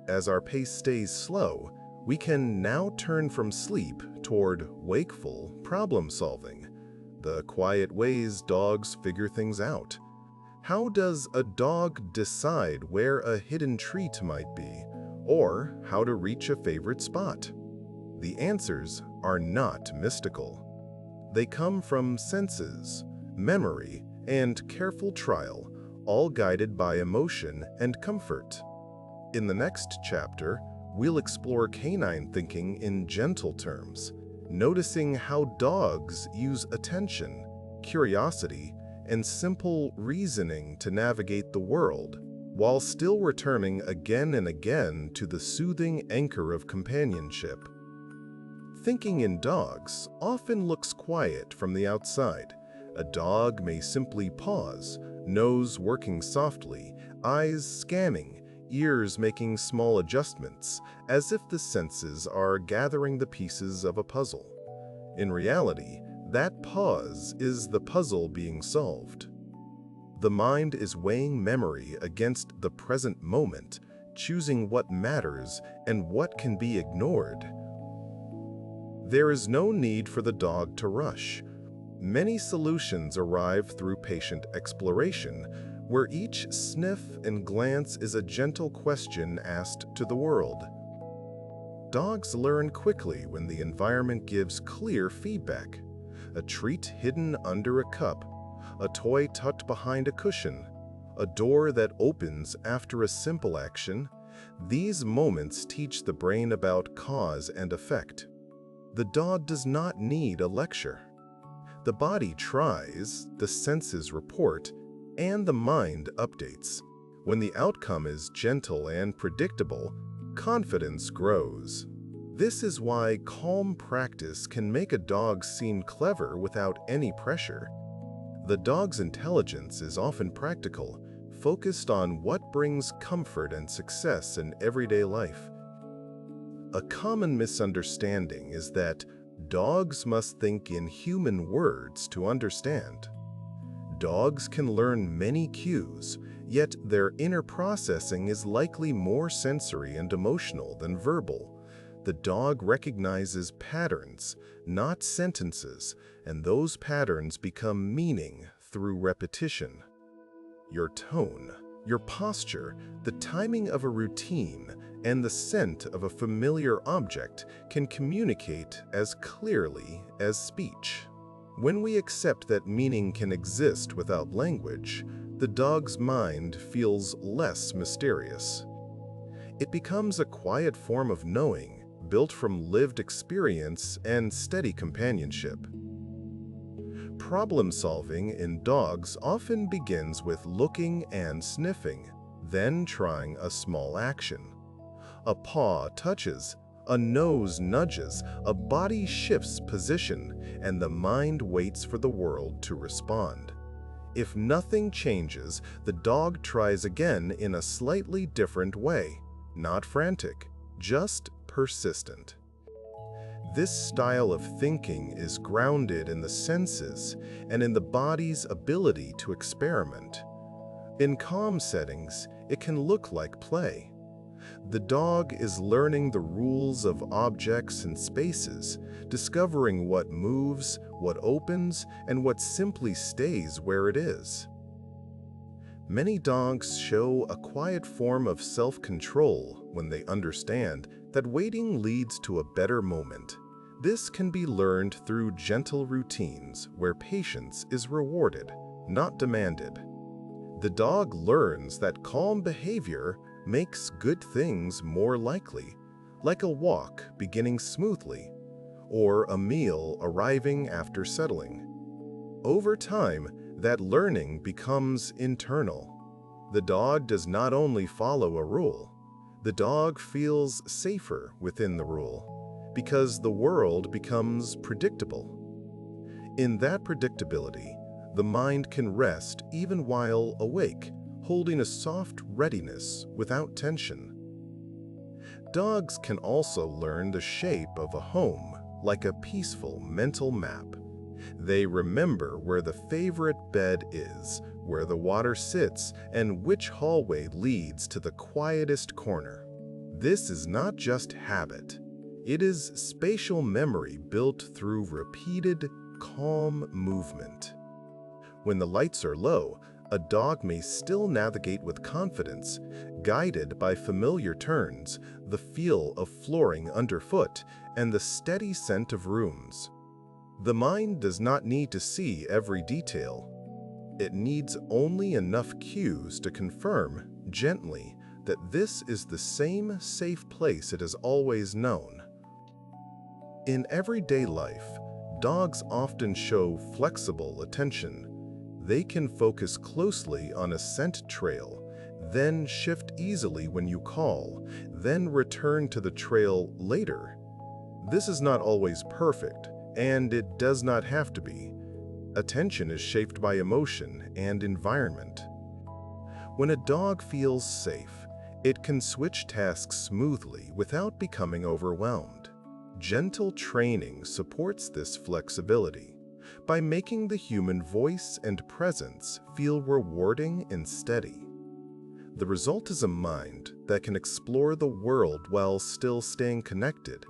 S1: As our pace stays slow, we can now turn from sleep toward wakeful problem-solving, the quiet ways dogs figure things out. How does a dog decide where a hidden treat might be, or how to reach a favorite spot? The answers are not mystical. They come from senses, memory, and careful trial, all guided by emotion and comfort. In the next chapter, we'll explore canine thinking in gentle terms, noticing how dogs use attention, curiosity, and simple reasoning to navigate the world, while still returning again and again to the soothing anchor of companionship. Thinking in dogs often looks quiet from the outside. A dog may simply pause, nose working softly, eyes scanning, ears making small adjustments, as if the senses are gathering the pieces of a puzzle. In reality, that pause is the puzzle being solved. The mind is weighing memory against the present moment, choosing what matters and what can be ignored. There is no need for the dog to rush. Many solutions arrive through patient exploration, where each sniff and glance is a gentle question asked to the world. Dogs learn quickly when the environment gives clear feedback. A treat hidden under a cup, a toy tucked behind a cushion, a door that opens after a simple action. These moments teach the brain about cause and effect. The dog does not need a lecture. The body tries, the senses report, and the mind updates. When the outcome is gentle and predictable, confidence grows. This is why calm practice can make a dog seem clever without any pressure. The dog's intelligence is often practical, focused on what brings comfort and success in everyday life. A common misunderstanding is that dogs must think in human words to understand. Dogs can learn many cues, yet their inner processing is likely more sensory and emotional than verbal. The dog recognizes patterns, not sentences, and those patterns become meaning through repetition. Your tone, your posture, the timing of a routine, and the scent of a familiar object can communicate as clearly as speech. When we accept that meaning can exist without language, the dog's mind feels less mysterious. It becomes a quiet form of knowing, built from lived experience and steady companionship. Problem-solving in dogs often begins with looking and sniffing, then trying a small action. A paw touches, a nose nudges, a body shifts position, and the mind waits for the world to respond. If nothing changes, the dog tries again in a slightly different way, not frantic, just persistent. This style of thinking is grounded in the senses and in the body's ability to experiment. In calm settings, it can look like play. The dog is learning the rules of objects and spaces, discovering what moves, what opens, and what simply stays where it is. Many dogs show a quiet form of self-control when they understand that waiting leads to a better moment. This can be learned through gentle routines where patience is rewarded, not demanded. The dog learns that calm behavior makes good things more likely, like a walk beginning smoothly or a meal arriving after settling. Over time, that learning becomes internal. The dog does not only follow a rule, the dog feels safer within the rule because the world becomes predictable. In that predictability, the mind can rest even while awake, holding a soft readiness without tension. Dogs can also learn the shape of a home like a peaceful mental map. They remember where the favorite bed is, where the water sits, and which hallway leads to the quietest corner. This is not just habit. It is spatial memory built through repeated, calm movement. When the lights are low, a dog may still navigate with confidence, guided by familiar turns, the feel of flooring underfoot, and the steady scent of rooms. The mind does not need to see every detail. It needs only enough cues to confirm, gently, that this is the same safe place it has always known. In everyday life, dogs often show flexible attention. They can focus closely on a scent trail, then shift easily when you call, then return to the trail later. This is not always perfect, and it does not have to be. Attention is shaped by emotion and environment. When a dog feels safe, it can switch tasks smoothly without becoming overwhelmed. Gentle training supports this flexibility by making the human voice and presence feel rewarding and steady. The result is a mind that can explore the world while still staying connected,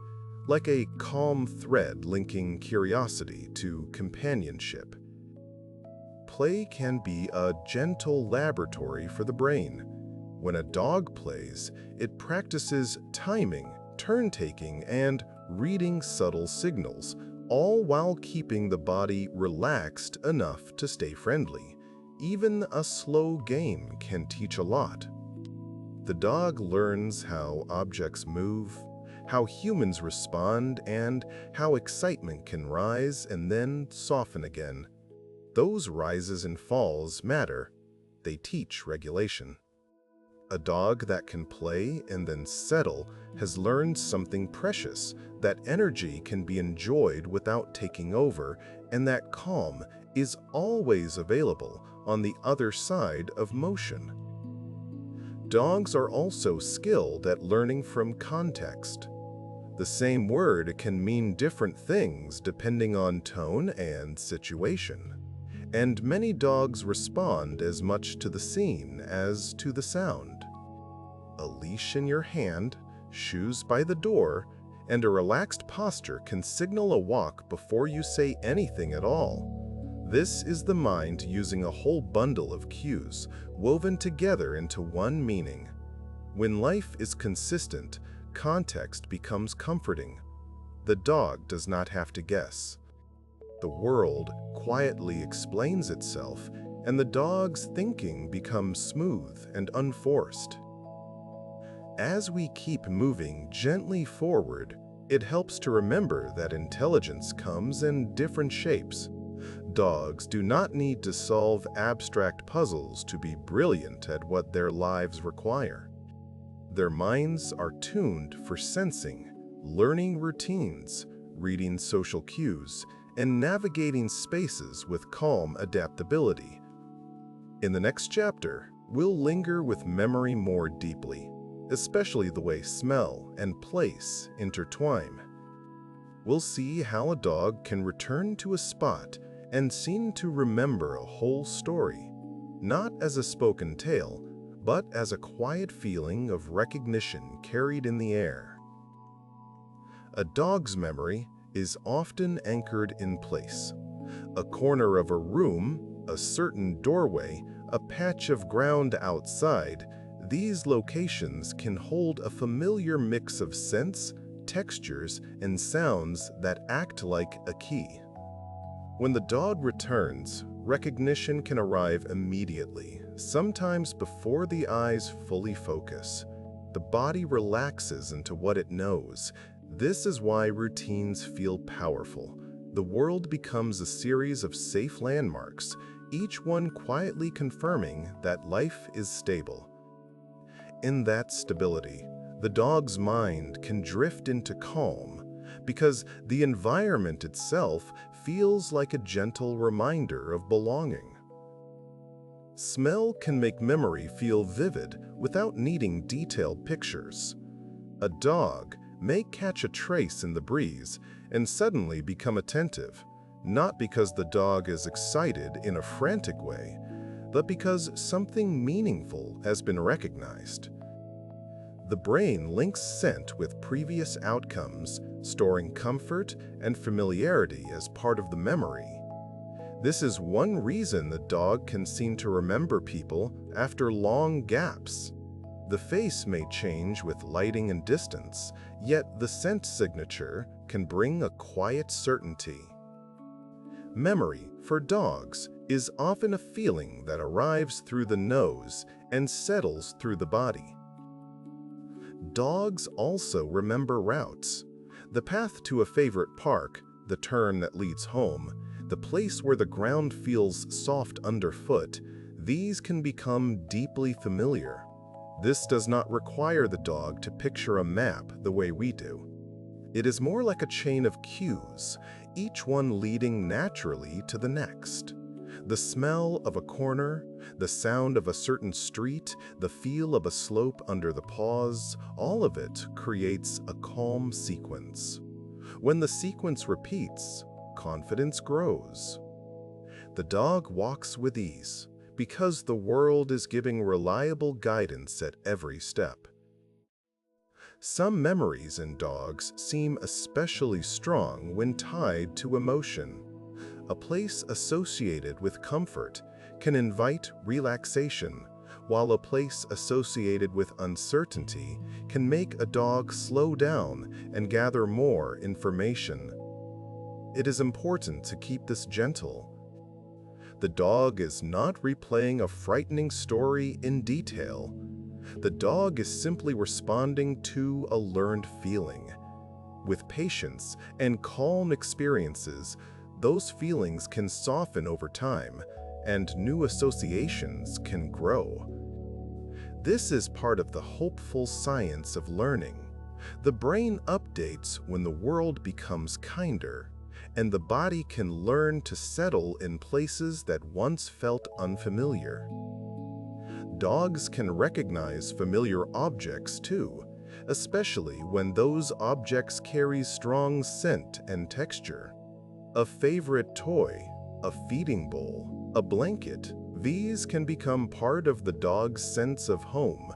S1: like a calm thread linking curiosity to companionship. Play can be a gentle laboratory for the brain. When a dog plays, it practices timing, turn-taking, and reading subtle signals, all while keeping the body relaxed enough to stay friendly. Even a slow game can teach a lot. The dog learns how objects move, how humans respond, and how excitement can rise and then soften again. Those rises and falls matter. They teach regulation. A dog that can play and then settle has learned something precious, that energy can be enjoyed without taking over, and that calm is always available on the other side of motion. Dogs are also skilled at learning from context. The same word can mean different things depending on tone and situation, and many dogs respond as much to the scene as to the sound. A leash in your hand, shoes by the door, and a relaxed posture can signal a walk before you say anything at all. This is the mind using a whole bundle of cues, woven together into one meaning. When life is consistent, context becomes comforting. The dog does not have to guess. The world quietly explains itself, and the dog's thinking becomes smooth and unforced. As we keep moving gently forward, it helps to remember that intelligence comes in different shapes. Dogs do not need to solve abstract puzzles to be brilliant at what their lives require. Their minds are tuned for sensing, learning routines, reading social cues, and navigating spaces with calm adaptability. In the next chapter, we'll linger with memory more deeply, especially the way smell and place intertwine. We'll see how a dog can return to a spot and seem to remember a whole story, not as a spoken tale, but as a quiet feeling of recognition carried in the air. A dog's memory is often anchored in place. A corner of a room, a certain doorway, a patch of ground outside, these locations can hold a familiar mix of scents, textures, and sounds that act like a key. When the dog returns, recognition can arrive immediately, sometimes before the eyes fully focus. The body relaxes into what it knows. This is why routines feel powerful. The world becomes a series of safe landmarks, each one quietly confirming that life is stable. In that stability, the dog's mind can drift into calm because the environment itself feels like a gentle reminder of belonging. Smell can make memory feel vivid without needing detailed pictures. A dog may catch a trace in the breeze and suddenly become attentive, not because the dog is excited in a frantic way, but because something meaningful has been recognized. The brain links scent with previous outcomes, storing comfort and familiarity as part of the memory. This is one reason the dog can seem to remember people after long gaps. The face may change with lighting and distance, yet the scent signature can bring a quiet certainty. Memory, for dogs, is often a feeling that arrives through the nose and settles through the body. Dogs also remember routes. The path to a favorite park, the turn that leads home, the place where the ground feels soft underfoot, these can become deeply familiar. This does not require the dog to picture a map the way we do. It is more like a chain of cues, each one leading naturally to the next. The smell of a corner, the sound of a certain street, the feel of a slope under the paws, all of it creates a calm sequence. When the sequence repeats, confidence grows. The dog walks with ease because the world is giving reliable guidance at every step. Some memories in dogs seem especially strong when tied to emotion. A place associated with comfort can invite relaxation, while a place associated with uncertainty can make a dog slow down and gather more information. It is important to keep this gentle. The dog is not replaying a frightening story in detail. The dog is simply responding to a learned feeling. With patience and calm experiences, those feelings can soften over time, and new associations can grow. This is part of the hopeful science of learning. The brain updates when the world becomes kinder, and the body can learn to settle in places that once felt unfamiliar. Dogs can recognize familiar objects too, especially when those objects carry strong scent and texture. A favorite toy, a feeding bowl, a blanket, these can become part of the dog's sense of home.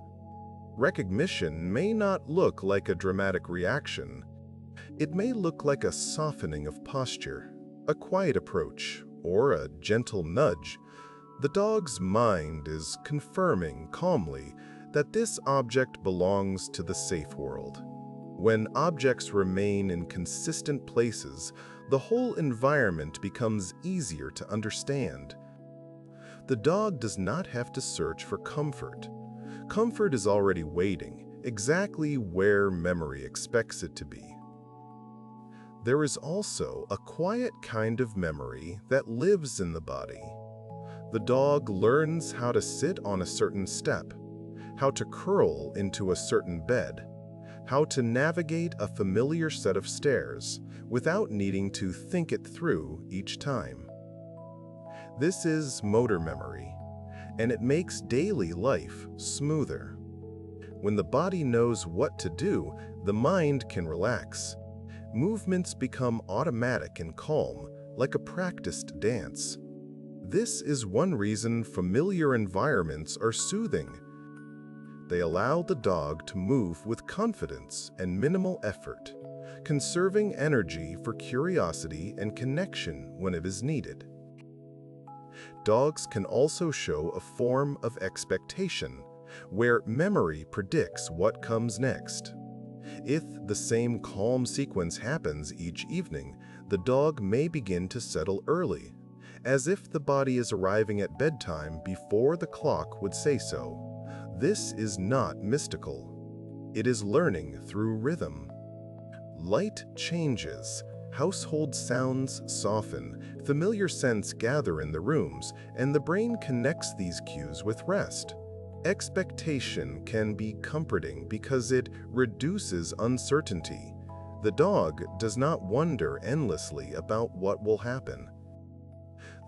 S1: Recognition may not look like a dramatic reaction. It may look like a softening of posture, a quiet approach, or a gentle nudge. The dog's mind is confirming calmly that this object belongs to the safe world. When objects remain in consistent places, the whole environment becomes easier to understand. The dog does not have to search for comfort. Comfort is already waiting, exactly where memory expects it to be. There is also a quiet kind of memory that lives in the body. The dog learns how to sit on a certain step, how to curl into a certain bed, how to navigate a familiar set of stairs without needing to think it through each time. This is motor memory, and it makes daily life smoother. When the body knows what to do, the mind can relax. Movements become automatic and calm, like a practiced dance. This is one reason familiar environments are soothing. They allow the dog to move with confidence and minimal effort, conserving energy for curiosity and connection when it is needed. Dogs can also show a form of expectation, where memory predicts what comes next. If the same calm sequence happens each evening, the dog may begin to settle early, as if the body is arriving at bedtime before the clock would say so. This is not mystical. It is learning through rhythm. Light changes, household sounds soften, familiar scents gather in the rooms, and the brain connects these cues with rest. Expectation can be comforting because it reduces uncertainty. The dog does not wonder endlessly about what will happen.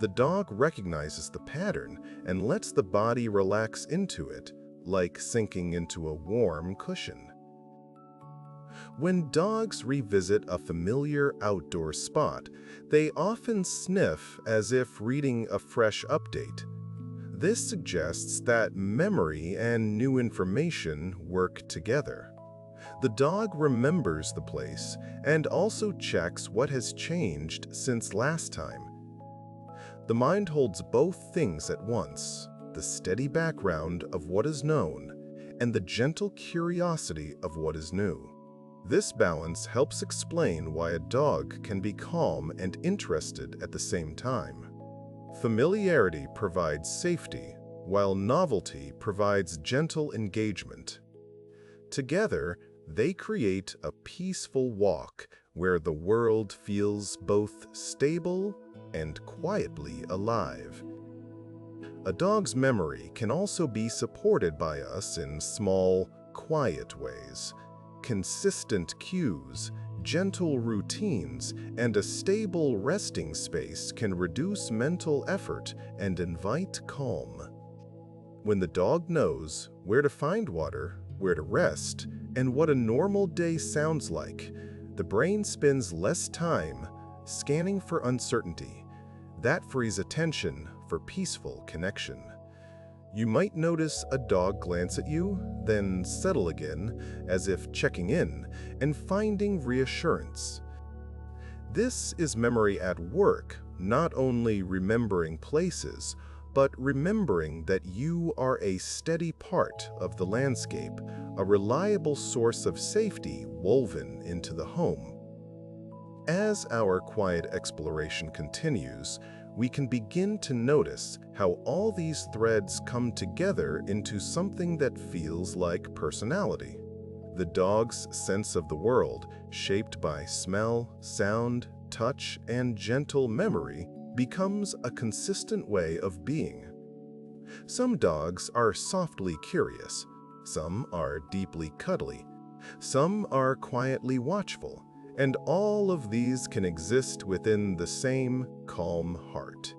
S1: The dog recognizes the pattern and lets the body relax into it, like sinking into a warm cushion. When dogs revisit a familiar outdoor spot, they often sniff as if reading a fresh update. This suggests that memory and new information work together. The dog remembers the place and also checks what has changed since last time. The mind holds both things at once, the steady background of what is known and the gentle curiosity of what is new. This balance helps explain why a dog can be calm and interested at the same time. Familiarity provides safety, while novelty provides gentle engagement. Together, they create a peaceful walk where the world feels both stable and quietly alive. A dog's memory can also be supported by us in small, quiet ways. Consistent cues, gentle routines, and a stable resting space can reduce mental effort and invite calm. When the dog knows where to find water, where to rest, and what a normal day sounds like, the brain spends less time scanning for uncertainty. That frees attention for peaceful connection. You might notice a dog glance at you, then settle again, as if checking in and finding reassurance. This is memory at work, not only remembering places, but remembering that you are a steady part of the landscape, a reliable source of safety woven into the home. As our quiet exploration continues, we can begin to notice how all these threads come together into something that feels like personality. The dog's sense of the world, shaped by smell, sound, touch, and gentle memory, becomes a consistent way of being. Some dogs are softly curious, some are deeply cuddly, some are quietly watchful, and all of these can exist within the same calm heart.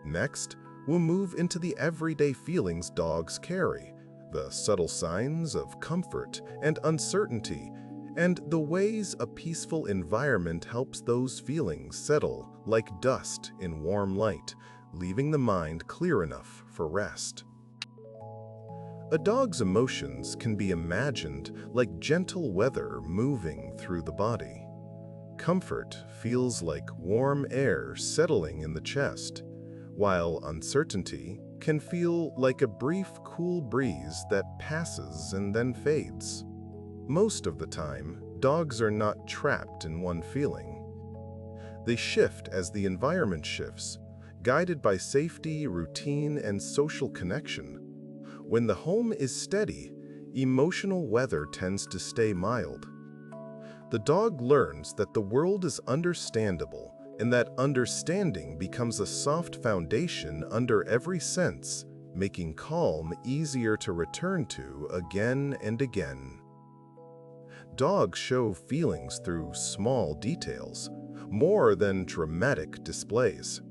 S1: Next, we'll move into the everyday feelings dogs carry, the subtle signs of comfort and uncertainty, and the ways a peaceful environment helps those feelings settle like dust in warm light, leaving the mind clear enough for rest. A dog's emotions can be imagined like gentle weather moving through the body. Comfort feels like warm air settling in the chest, while uncertainty can feel like a brief, cool breeze that passes and then fades. Most of the time, dogs are not trapped in one feeling. They shift as the environment shifts, guided by safety, routine, and social connection. When the home is steady, emotional weather tends to stay mild. The dog learns that the world is understandable and that understanding becomes a soft foundation under every sense, making calm easier to return to again and again. Dogs show feelings through small details, more than dramatic displays.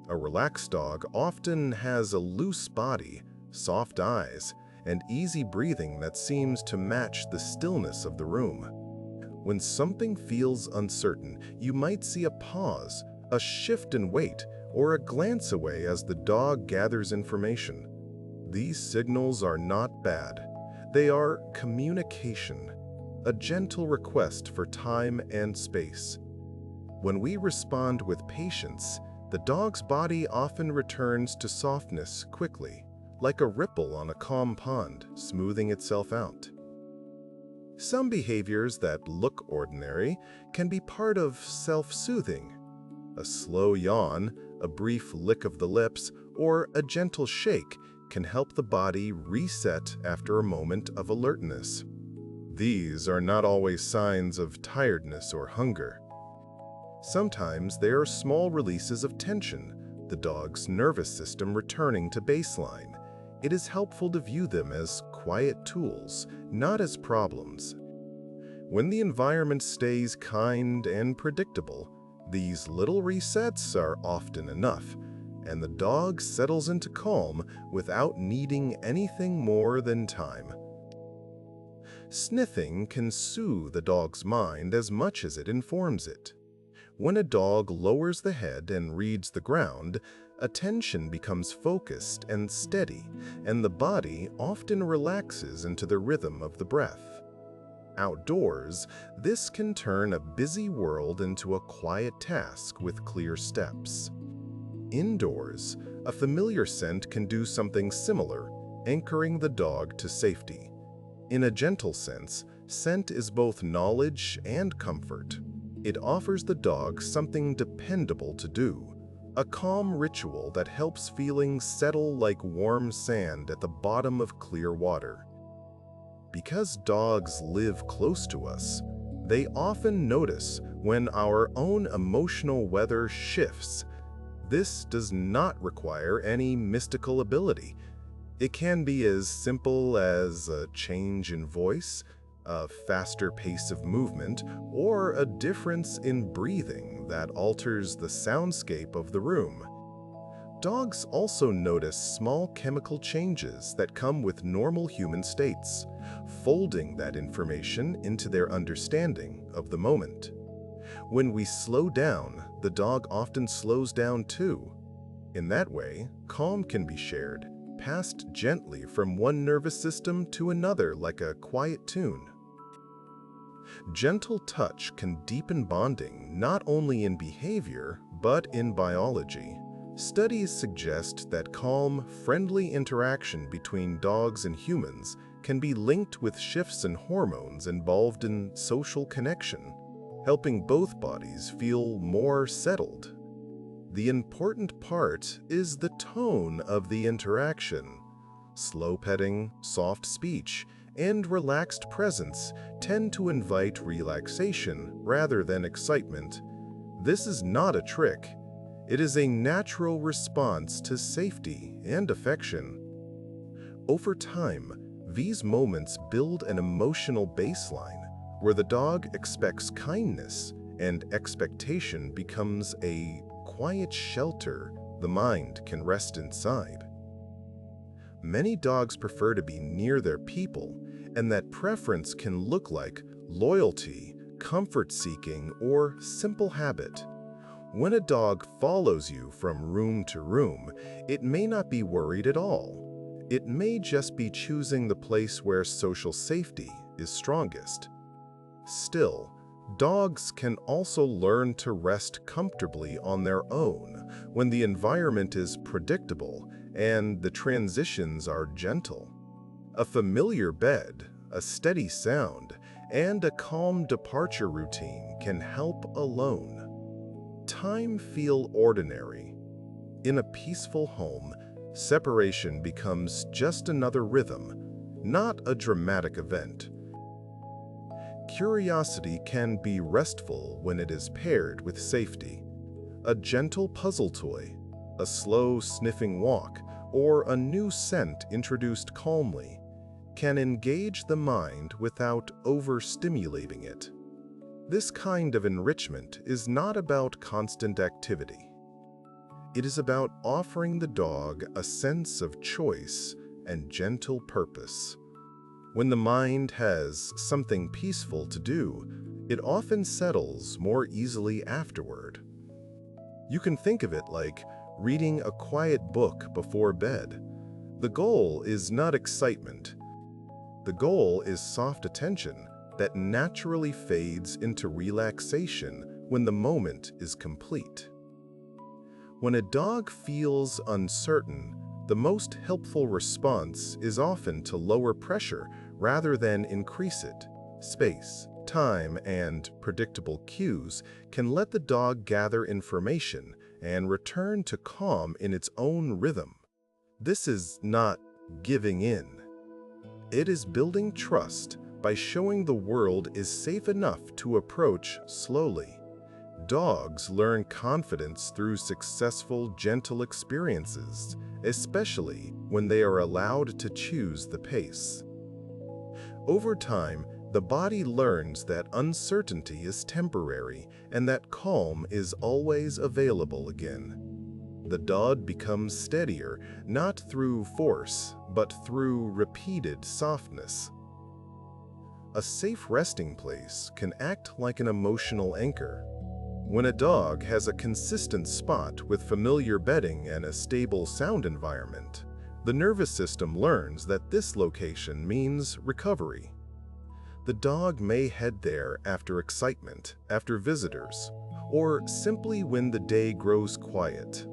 S1: A relaxed dog often has a loose body, soft eyes, and easy breathing that seems to match the stillness of the room. When something feels uncertain, you might see a pause, a shift in weight, or a glance away as the dog gathers information. These signals are not bad. They are communication, a gentle request for time and space. When we respond with patience, the dog's body often returns to softness quickly, like a ripple on a calm pond, smoothing itself out. Some behaviors that look ordinary can be part of self-soothing. A slow yawn, a brief lick of the lips, or a gentle shake can help the body reset after a moment of alertness. These are not always signs of tiredness or hunger. Sometimes they are small releases of tension, the dog's nervous system returning to baseline. It is helpful to view them as quiet tools, not as problems. When the environment stays kind and predictable, these little resets are often enough, and the dog settles into calm without needing anything more than time. Sniffing can soothe the dog's mind as much as it informs it. When a dog lowers the head and reads the ground, attention becomes focused and steady, and the body often relaxes into the rhythm of the breath. Outdoors, this can turn a busy world into a quiet task with clear steps. Indoors, a familiar scent can do something similar, anchoring the dog to safety. In a gentle sense, scent is both knowledge and comfort. It offers the dog something dependable to do, a calm ritual that helps feelings settle like warm sand at the bottom of clear water. Because dogs live close to us, they often notice when our own emotional weather shifts. This does not require any mystical ability. It can be as simple as a change in voice, a faster pace of movement, or a difference in breathing that alters the soundscape of the room. Dogs also notice small chemical changes that come with normal human states, folding that information into their understanding of the moment. When we slow down, the dog often slows down too. In that way, calm can be shared, passed gently from one nervous system to another like a quiet tune. Gentle touch can deepen bonding not only in behavior, but in biology. Studies suggest that calm, friendly interaction between dogs and humans can be linked with shifts in hormones involved in social connection, helping both bodies feel more settled. The important part is the tone of the interaction. Slow petting, soft speech, and relaxed presence tend to invite relaxation rather than excitement. This is not a trick. It is a natural response to safety and affection. Over time, these moments build an emotional baseline where the dog expects kindness and expectation becomes a quiet shelter the mind can rest inside. Many dogs prefer to be near their people, and that preference can look like loyalty, comfort-seeking, or simple habit. When a dog follows you from room to room, it may not be worried at all. It may just be choosing the place where social safety is strongest. Still, dogs can also learn to rest comfortably on their own when the environment is predictable and the transitions are gentle. A familiar bed, a steady sound, and a calm departure routine can help alone. Time feel ordinary. In a peaceful home, separation becomes just another rhythm, not a dramatic event. Curiosity can be restful when it is paired with safety. A gentle puzzle toy, a slow sniffing walk, or a new scent introduced calmly can engage the mind without overstimulating it. This kind of enrichment is not about constant activity. It is about offering the dog a sense of choice and gentle purpose. When the mind has something peaceful to do, it often settles more easily afterward. You can think of it like reading a quiet book before bed. The goal is not excitement. The goal is soft attention that naturally fades into relaxation when the moment is complete. When a dog feels uncertain, the most helpful response is often to lower pressure rather than increase it. Space, time, and predictable cues can let the dog gather information and return to calm in its own rhythm. This is not giving in. It is building trust by showing the world is safe enough to approach slowly. Dogs learn confidence through successful, gentle experiences, especially when they are allowed to choose the pace. Over time, the body learns that uncertainty is temporary and that calm is always available again. The dog becomes steadier, not through force, but through repeated softness. A safe resting place can act like an emotional anchor. When a dog has a consistent spot with familiar bedding and a stable sound environment, the nervous system learns that this location means recovery. The dog may head there after excitement, after visitors, or simply when the day grows quiet.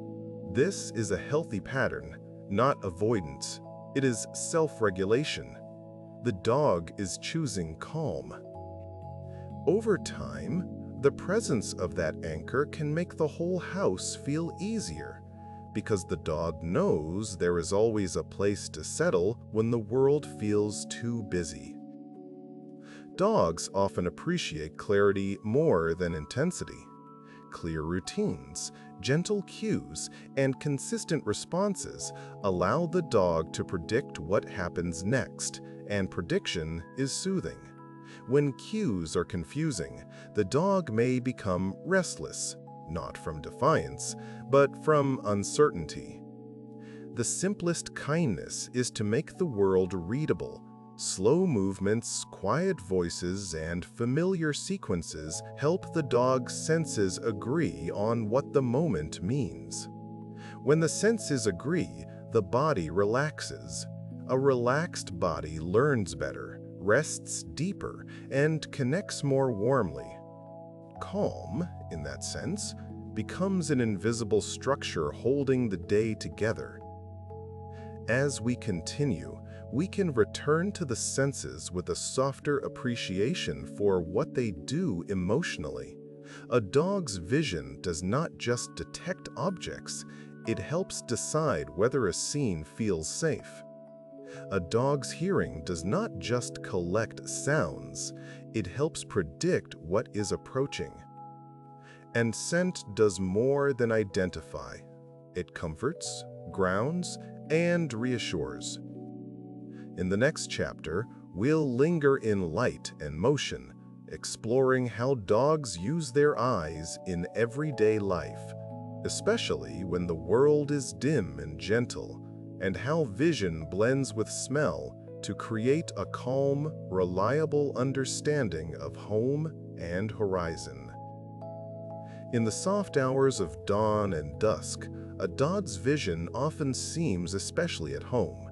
S1: This is a healthy pattern, not avoidance. It is self-regulation. The dog is choosing calm. Over time, the presence of that anchor can make the whole house feel easier, because the dog knows there is always a place to settle when the world feels too busy. Dogs often appreciate clarity more than intensity. Clear routines, gentle cues, and consistent responses allow the dog to predict what happens next, and prediction is soothing. When cues are confusing, the dog may become restless, not from defiance, but from uncertainty. The simplest kindness is to make the world readable. Slow movements, quiet voices, and familiar sequences help the dog's senses agree on what the moment means. When the senses agree, the body relaxes. A relaxed body learns better, rests deeper, and connects more warmly. Calm, in that sense, becomes an invisible structure holding the day together. As we continue, we can return to the senses with a softer appreciation for what they do emotionally. A dog's vision does not just detect objects, it helps decide whether a scene feels safe. A dog's hearing does not just collect sounds, it helps predict what is approaching. And scent does more than identify. It comforts, grounds, and reassures. In the next chapter, we'll linger in light and motion, exploring how dogs use their eyes in everyday life, especially when the world is dim and gentle, and how vision blends with smell to create a calm, reliable understanding of home and horizon. In the soft hours of dawn and dusk, a dog's vision often seems especially at home.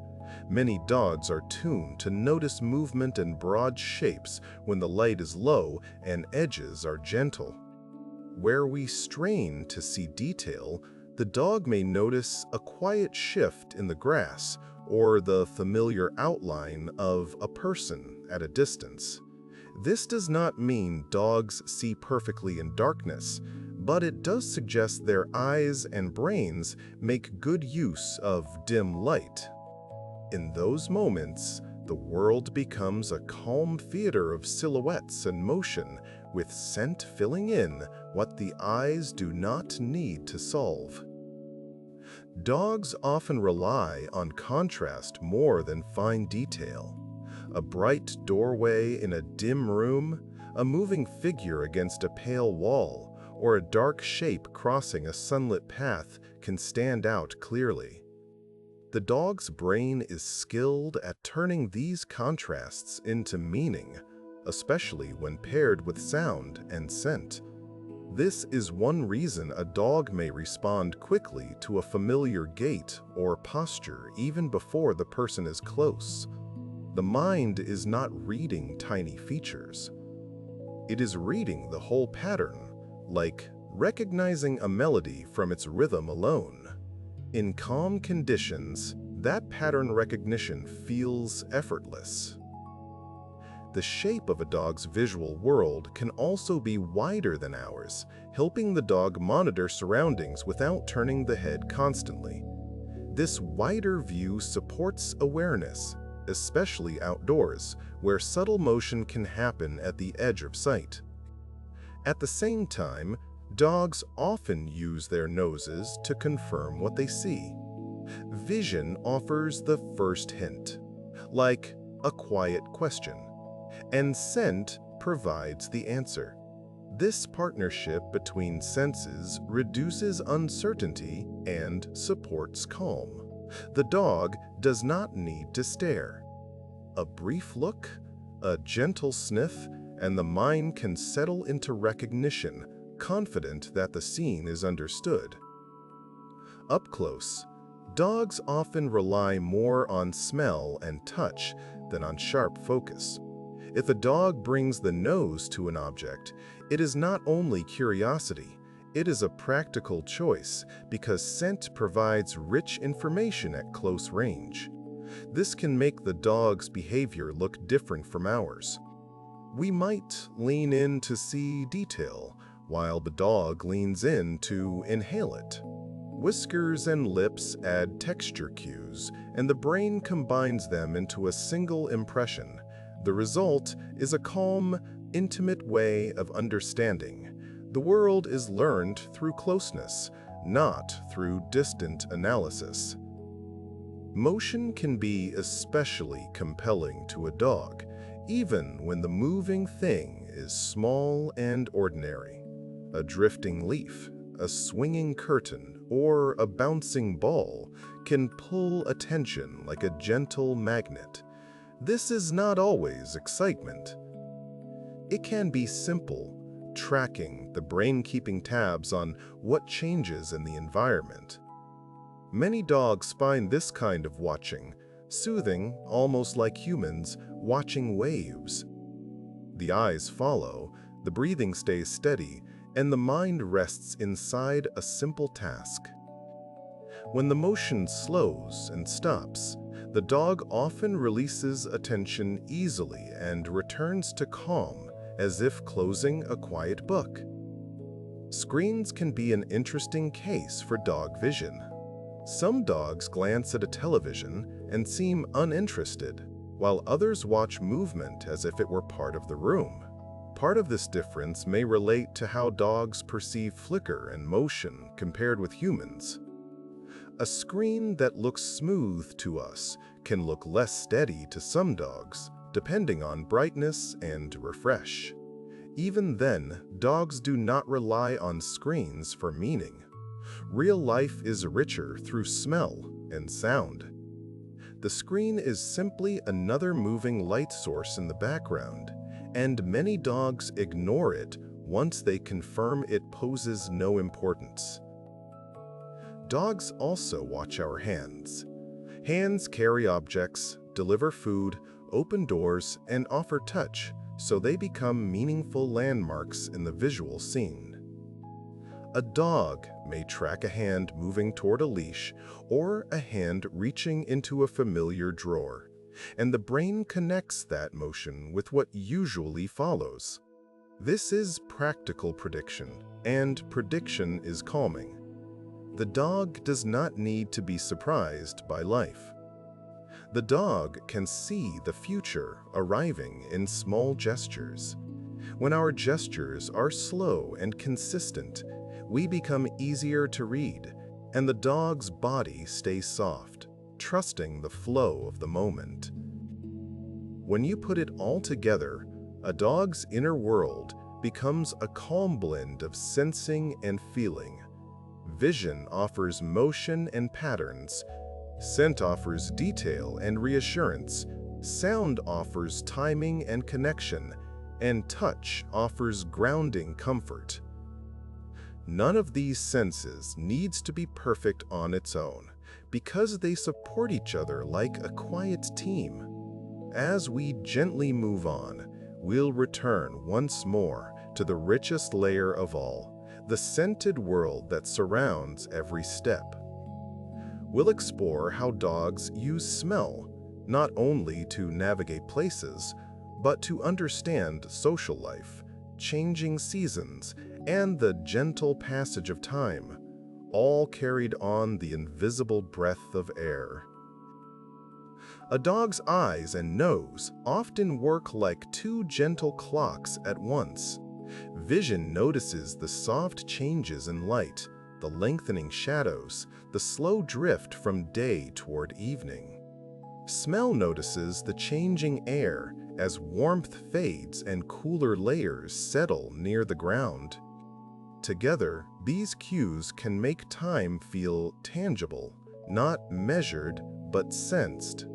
S1: Many dogs are tuned to notice movement and broad shapes when the light is low and edges are gentle. Where we strain to see detail, the dog may notice a quiet shift in the grass or the familiar outline of a person at a distance. This does not mean dogs see perfectly in darkness, but it does suggest their eyes and brains make good use of dim light. In those moments, the world becomes a calm theater of silhouettes and motion, with scent filling in what the eyes do not need to solve. Dogs often rely on contrast more than fine detail. A bright doorway in a dim room, a moving figure against a pale wall, or a dark shape crossing a sunlit path can stand out clearly. The dog's brain is skilled at turning these contrasts into meaning, especially when paired with sound and scent. This is one reason a dog may respond quickly to a familiar gait or posture even before the person is close. The mind is not reading tiny features. It is reading the whole pattern, like recognizing a melody from its rhythm alone. In calm conditions, that pattern recognition feels effortless. The shape of a dog's visual world can also be wider than ours, helping the dog monitor surroundings without turning the head constantly. This wider view supports awareness, especially outdoors, where subtle motion can happen at the edge of sight. At the same time, dogs often use their noses to confirm what they see. Vision offers the first hint, like a quiet question, and scent provides the answer. This partnership between senses reduces uncertainty and supports calm. The dog does not need to stare. A brief look, a gentle sniff, and the mind can settle into recognition, confident that the scene is understood. Up close, dogs often rely more on smell and touch than on sharp focus. If a dog brings the nose to an object, it is not only curiosity, it is a practical choice because scent provides rich information at close range. This can make the dog's behavior look different from ours. We might lean in to see detail, while the dog leans in to inhale it. Whiskers and lips add texture cues, and the brain combines them into a single impression. The result is a calm, intimate way of understanding. The world is learned through closeness, not through distant analysis. Motion can be especially compelling to a dog, even when the moving thing is small and ordinary. A drifting leaf, a swinging curtain, or a bouncing ball can pull attention like a gentle magnet. This is not always excitement. It can be simple, tracking the brain keeping tabs on what changes in the environment. Many dogs find this kind of watching soothing, almost like humans watching waves. The eyes follow, the breathing stays steady, and the mind rests inside a simple task. When the motion slows and stops, the dog often releases attention easily and returns to calm, as if closing a quiet book. Screens can be an interesting case for dog vision. Some dogs glance at a television and seem uninterested, while others watch movement as if it were part of the room. Part of this difference may relate to how dogs perceive flicker and motion compared with humans. A screen that looks smooth to us can look less steady to some dogs, depending on brightness and refresh. Even then, dogs do not rely on screens for meaning. Real life is richer through smell and sound. The screen is simply another moving light source in the background, and many dogs ignore it once they confirm it poses no importance. Dogs also watch our hands. Hands carry objects, deliver food, open doors, and offer touch, so they become meaningful landmarks in the visual scene. A dog may track a hand moving toward a leash or a hand reaching into a familiar drawer, and the brain connects that motion with what usually follows. This is practical prediction, and prediction is calming. The dog does not need to be surprised by life. The dog can see the future arriving in small gestures. When our gestures are slow and consistent, we become easier to read, and the dog's body stays soft, trusting the flow of the moment. When you put it all together, a dog's inner world becomes a calm blend of sensing and feeling. Vision offers motion and patterns, scent offers detail and reassurance, sound offers timing and connection, and touch offers grounding comfort. None of these senses needs to be perfect on its own, because they support each other like a quiet team. As we gently move on, we'll return once more to the richest layer of all, the scented world that surrounds every step. We'll explore how dogs use smell, not only to navigate places, but to understand social life, changing seasons, and the gentle passage of time, all carried on the invisible breath of air. A dog's eyes and nose often work like two gentle clocks at once. Vision notices the soft changes in light, the lengthening shadows, the slow drift from day toward evening. Smell notices the changing air as warmth fades and cooler layers settle near the ground. Together, these cues can make time feel tangible, not measured but sensed.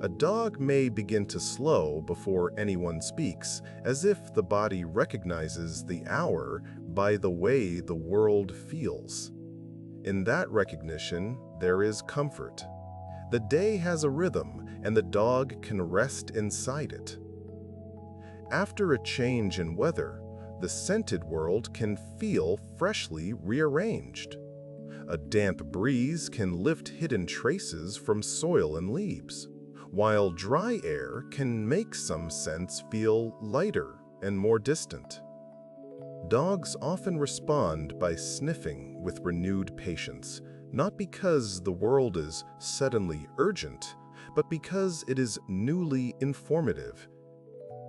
S1: A dog may begin to slow before anyone speaks, as if the body recognizes the hour by the way the world feels. In that recognition, there is comfort. The day has a rhythm, and the dog can rest inside it. After a change in weather, the scented world can feel freshly rearranged. A damp breeze can lift hidden traces from soil and leaves, while dry air can make some scents feel lighter and more distant. Dogs often respond by sniffing with renewed patience, not because the world is suddenly urgent, but because it is newly informative.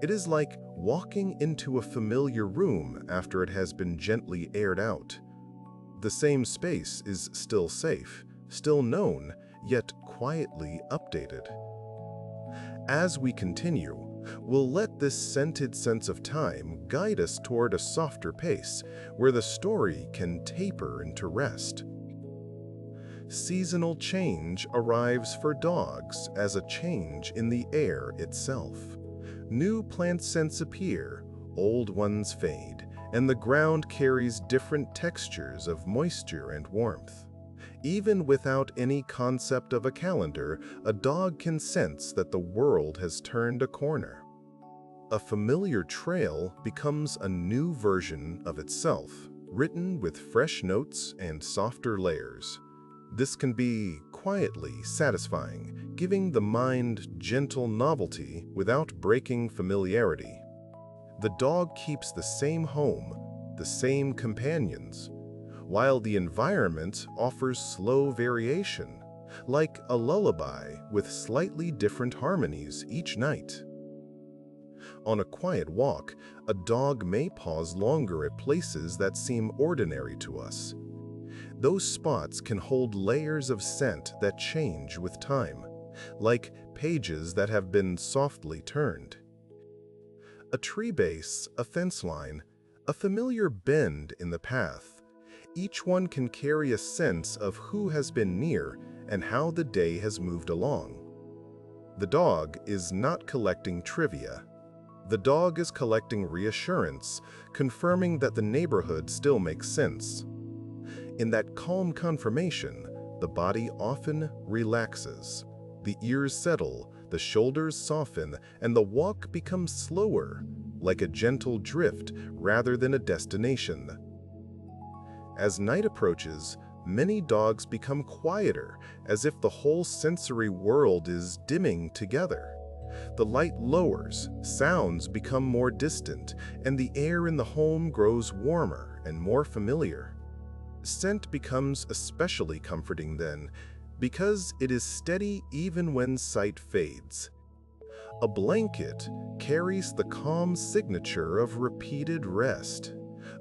S1: It is like walking into a familiar room after it has been gently aired out. The same space is still safe, still known, yet quietly updated. As we continue, we'll let this scented sense of time guide us toward a softer pace, where the story can taper into rest. Seasonal change arrives for dogs as a change in the air itself. New plant scents appear, old ones fade, and the ground carries different textures of moisture and warmth. Even without any concept of a calendar, a dog can sense that the world has turned a corner. A familiar trail becomes a new version of itself, written with fresh notes and softer layers. This can be quietly satisfying, giving the mind gentle novelty without breaking familiarity. The dog keeps the same home, the same companions, while the environment offers slow variation, like a lullaby with slightly different harmonies each night. On a quiet walk, a dog may pause longer at places that seem ordinary to us. Those spots can hold layers of scent that change with time, like pages that have been softly turned. A tree base, a fence line, a familiar bend in the path. Each one can carry a sense of who has been near and how the day has moved along. The dog is not collecting trivia. The dog is collecting reassurance, confirming that the neighborhood still makes sense. In that calm confirmation, the body often relaxes. The ears settle, the shoulders soften, and the walk becomes slower, like a gentle drift rather than a destination. As night approaches, many dogs become quieter, as if the whole sensory world is dimming together. The light lowers, sounds become more distant, and the air in the home grows warmer and more familiar. Scent becomes especially comforting then, because it is steady even when sight fades. A blanket carries the calm signature of repeated rest.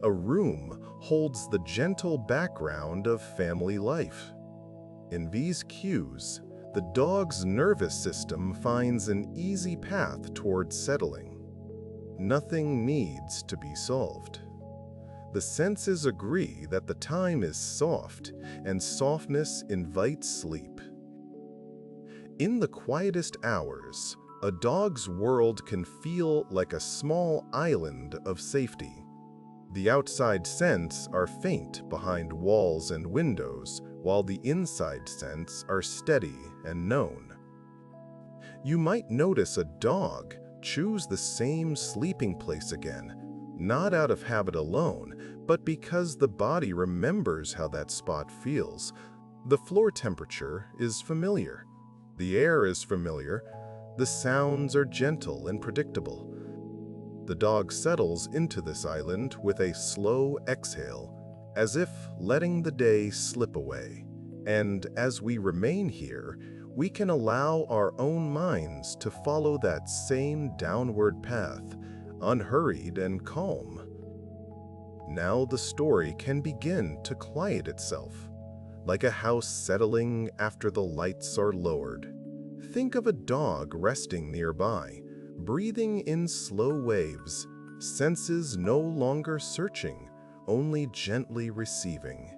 S1: A room holds the gentle background of family life. In these cues, the dog's nervous system finds an easy path towards settling. Nothing needs to be solved. The senses agree that the time is soft, and softness invites sleep. In the quietest hours, a dog's world can feel like a small island of safety. The outside scents are faint behind walls and windows, while the inside scents are steady and known. You might notice a dog choose the same sleeping place again, not out of habit alone, but because the body remembers how that spot feels. The floor temperature is familiar. The air is familiar. The sounds are gentle and predictable. The dog settles into this island with a slow exhale, as if letting the day slip away. And as we remain here, we can allow our own minds to follow that same downward path, unhurried and calm. Now the story can begin to quiet itself, like a house settling after the lights are lowered. Think of a dog resting nearby, breathing in slow waves, senses no longer searching, only gently receiving.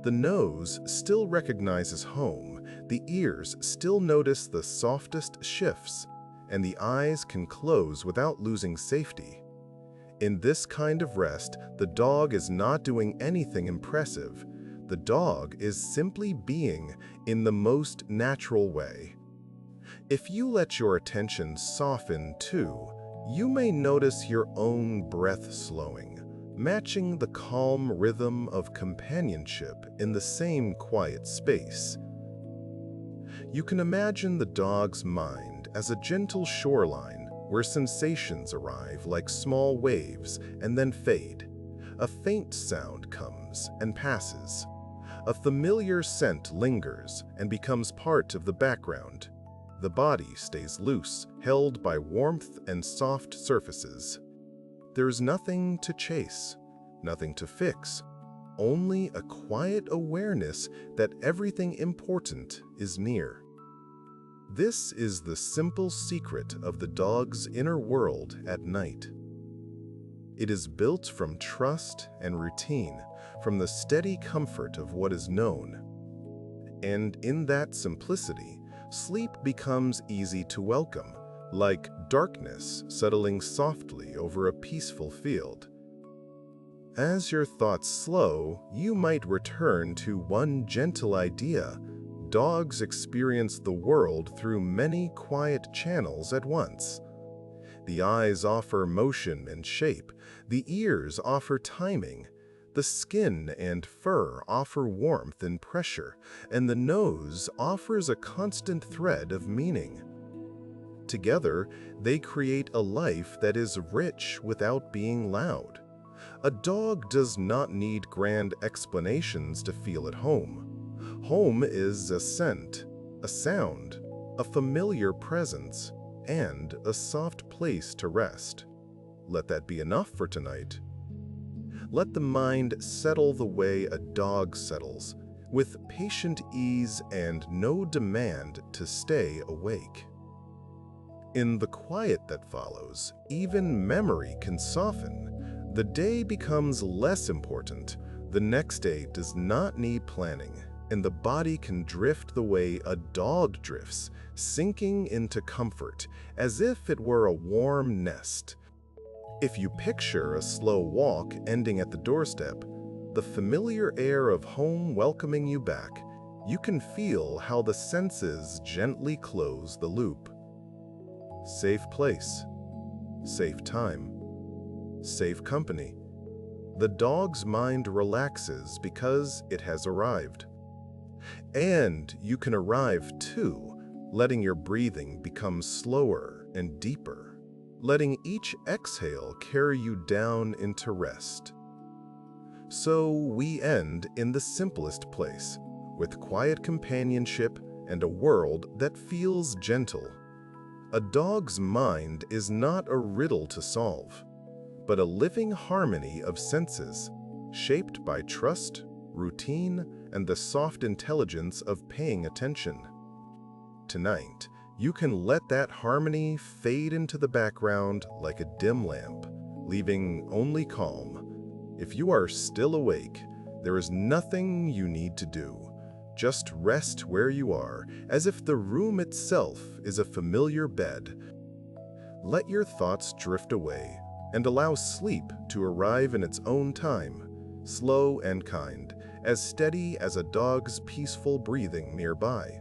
S1: The nose still recognizes home, the ears still notice the softest shifts, and the eyes can close without losing safety. In this kind of rest, the dog is not doing anything impressive. The dog is simply being in the most natural way. If you let your attention soften too, you may notice your own breath slowing, matching the calm rhythm of companionship in the same quiet space. You can imagine the dog's mind as a gentle shoreline where sensations arrive like small waves and then fade. A faint sound comes and passes. A familiar scent lingers and becomes part of the background. The body stays loose, held by warmth and soft surfaces. There's nothing to chase, nothing to fix, only a quiet awareness that everything important is near. This is the simple secret of the dog's inner world at night. It is built from trust and routine, from the steady comfort of what is known. And in that simplicity, sleep becomes easy to welcome, like darkness settling softly over a peaceful field. As your thoughts slow, you might return to one gentle idea. Dogs experience the world through many quiet channels at once. The eyes offer motion and shape, the ears offer timing, the skin and fur offer warmth and pressure, and the nose offers a constant thread of meaning. Together, they create a life that is rich without being loud. A dog does not need grand explanations to feel at home. Home is a scent, a sound, a familiar presence, and a soft place to rest. Let that be enough for tonight. Let the mind settle the way a dog settles, with patient ease and no demand to stay awake. In the quiet that follows, even memory can soften. The day becomes less important. The next day does not need planning, and the body can drift the way a dog drifts, sinking into comfort, as if it were a warm nest. If you picture a slow walk ending at the doorstep, the familiar air of home welcoming you back, you can feel how the senses gently close the loop. Safe place, safe time, safe company. The dog's mind relaxes because it has arrived. And you can arrive too, letting your breathing become slower and deeper, letting each exhale carry you down into rest. So we end in the simplest place, with quiet companionship and a world that feels gentle. A dog's mind is not a riddle to solve, but a living harmony of senses, shaped by trust, routine, and the soft intelligence of paying attention. Tonight, you can let that harmony fade into the background like a dim lamp, leaving only calm. If you are still awake, there is nothing you need to do. Just rest where you are, as if the room itself is a familiar bed. Let your thoughts drift away and allow sleep to arrive in its own time, slow and kind, as steady as a dog's peaceful breathing nearby.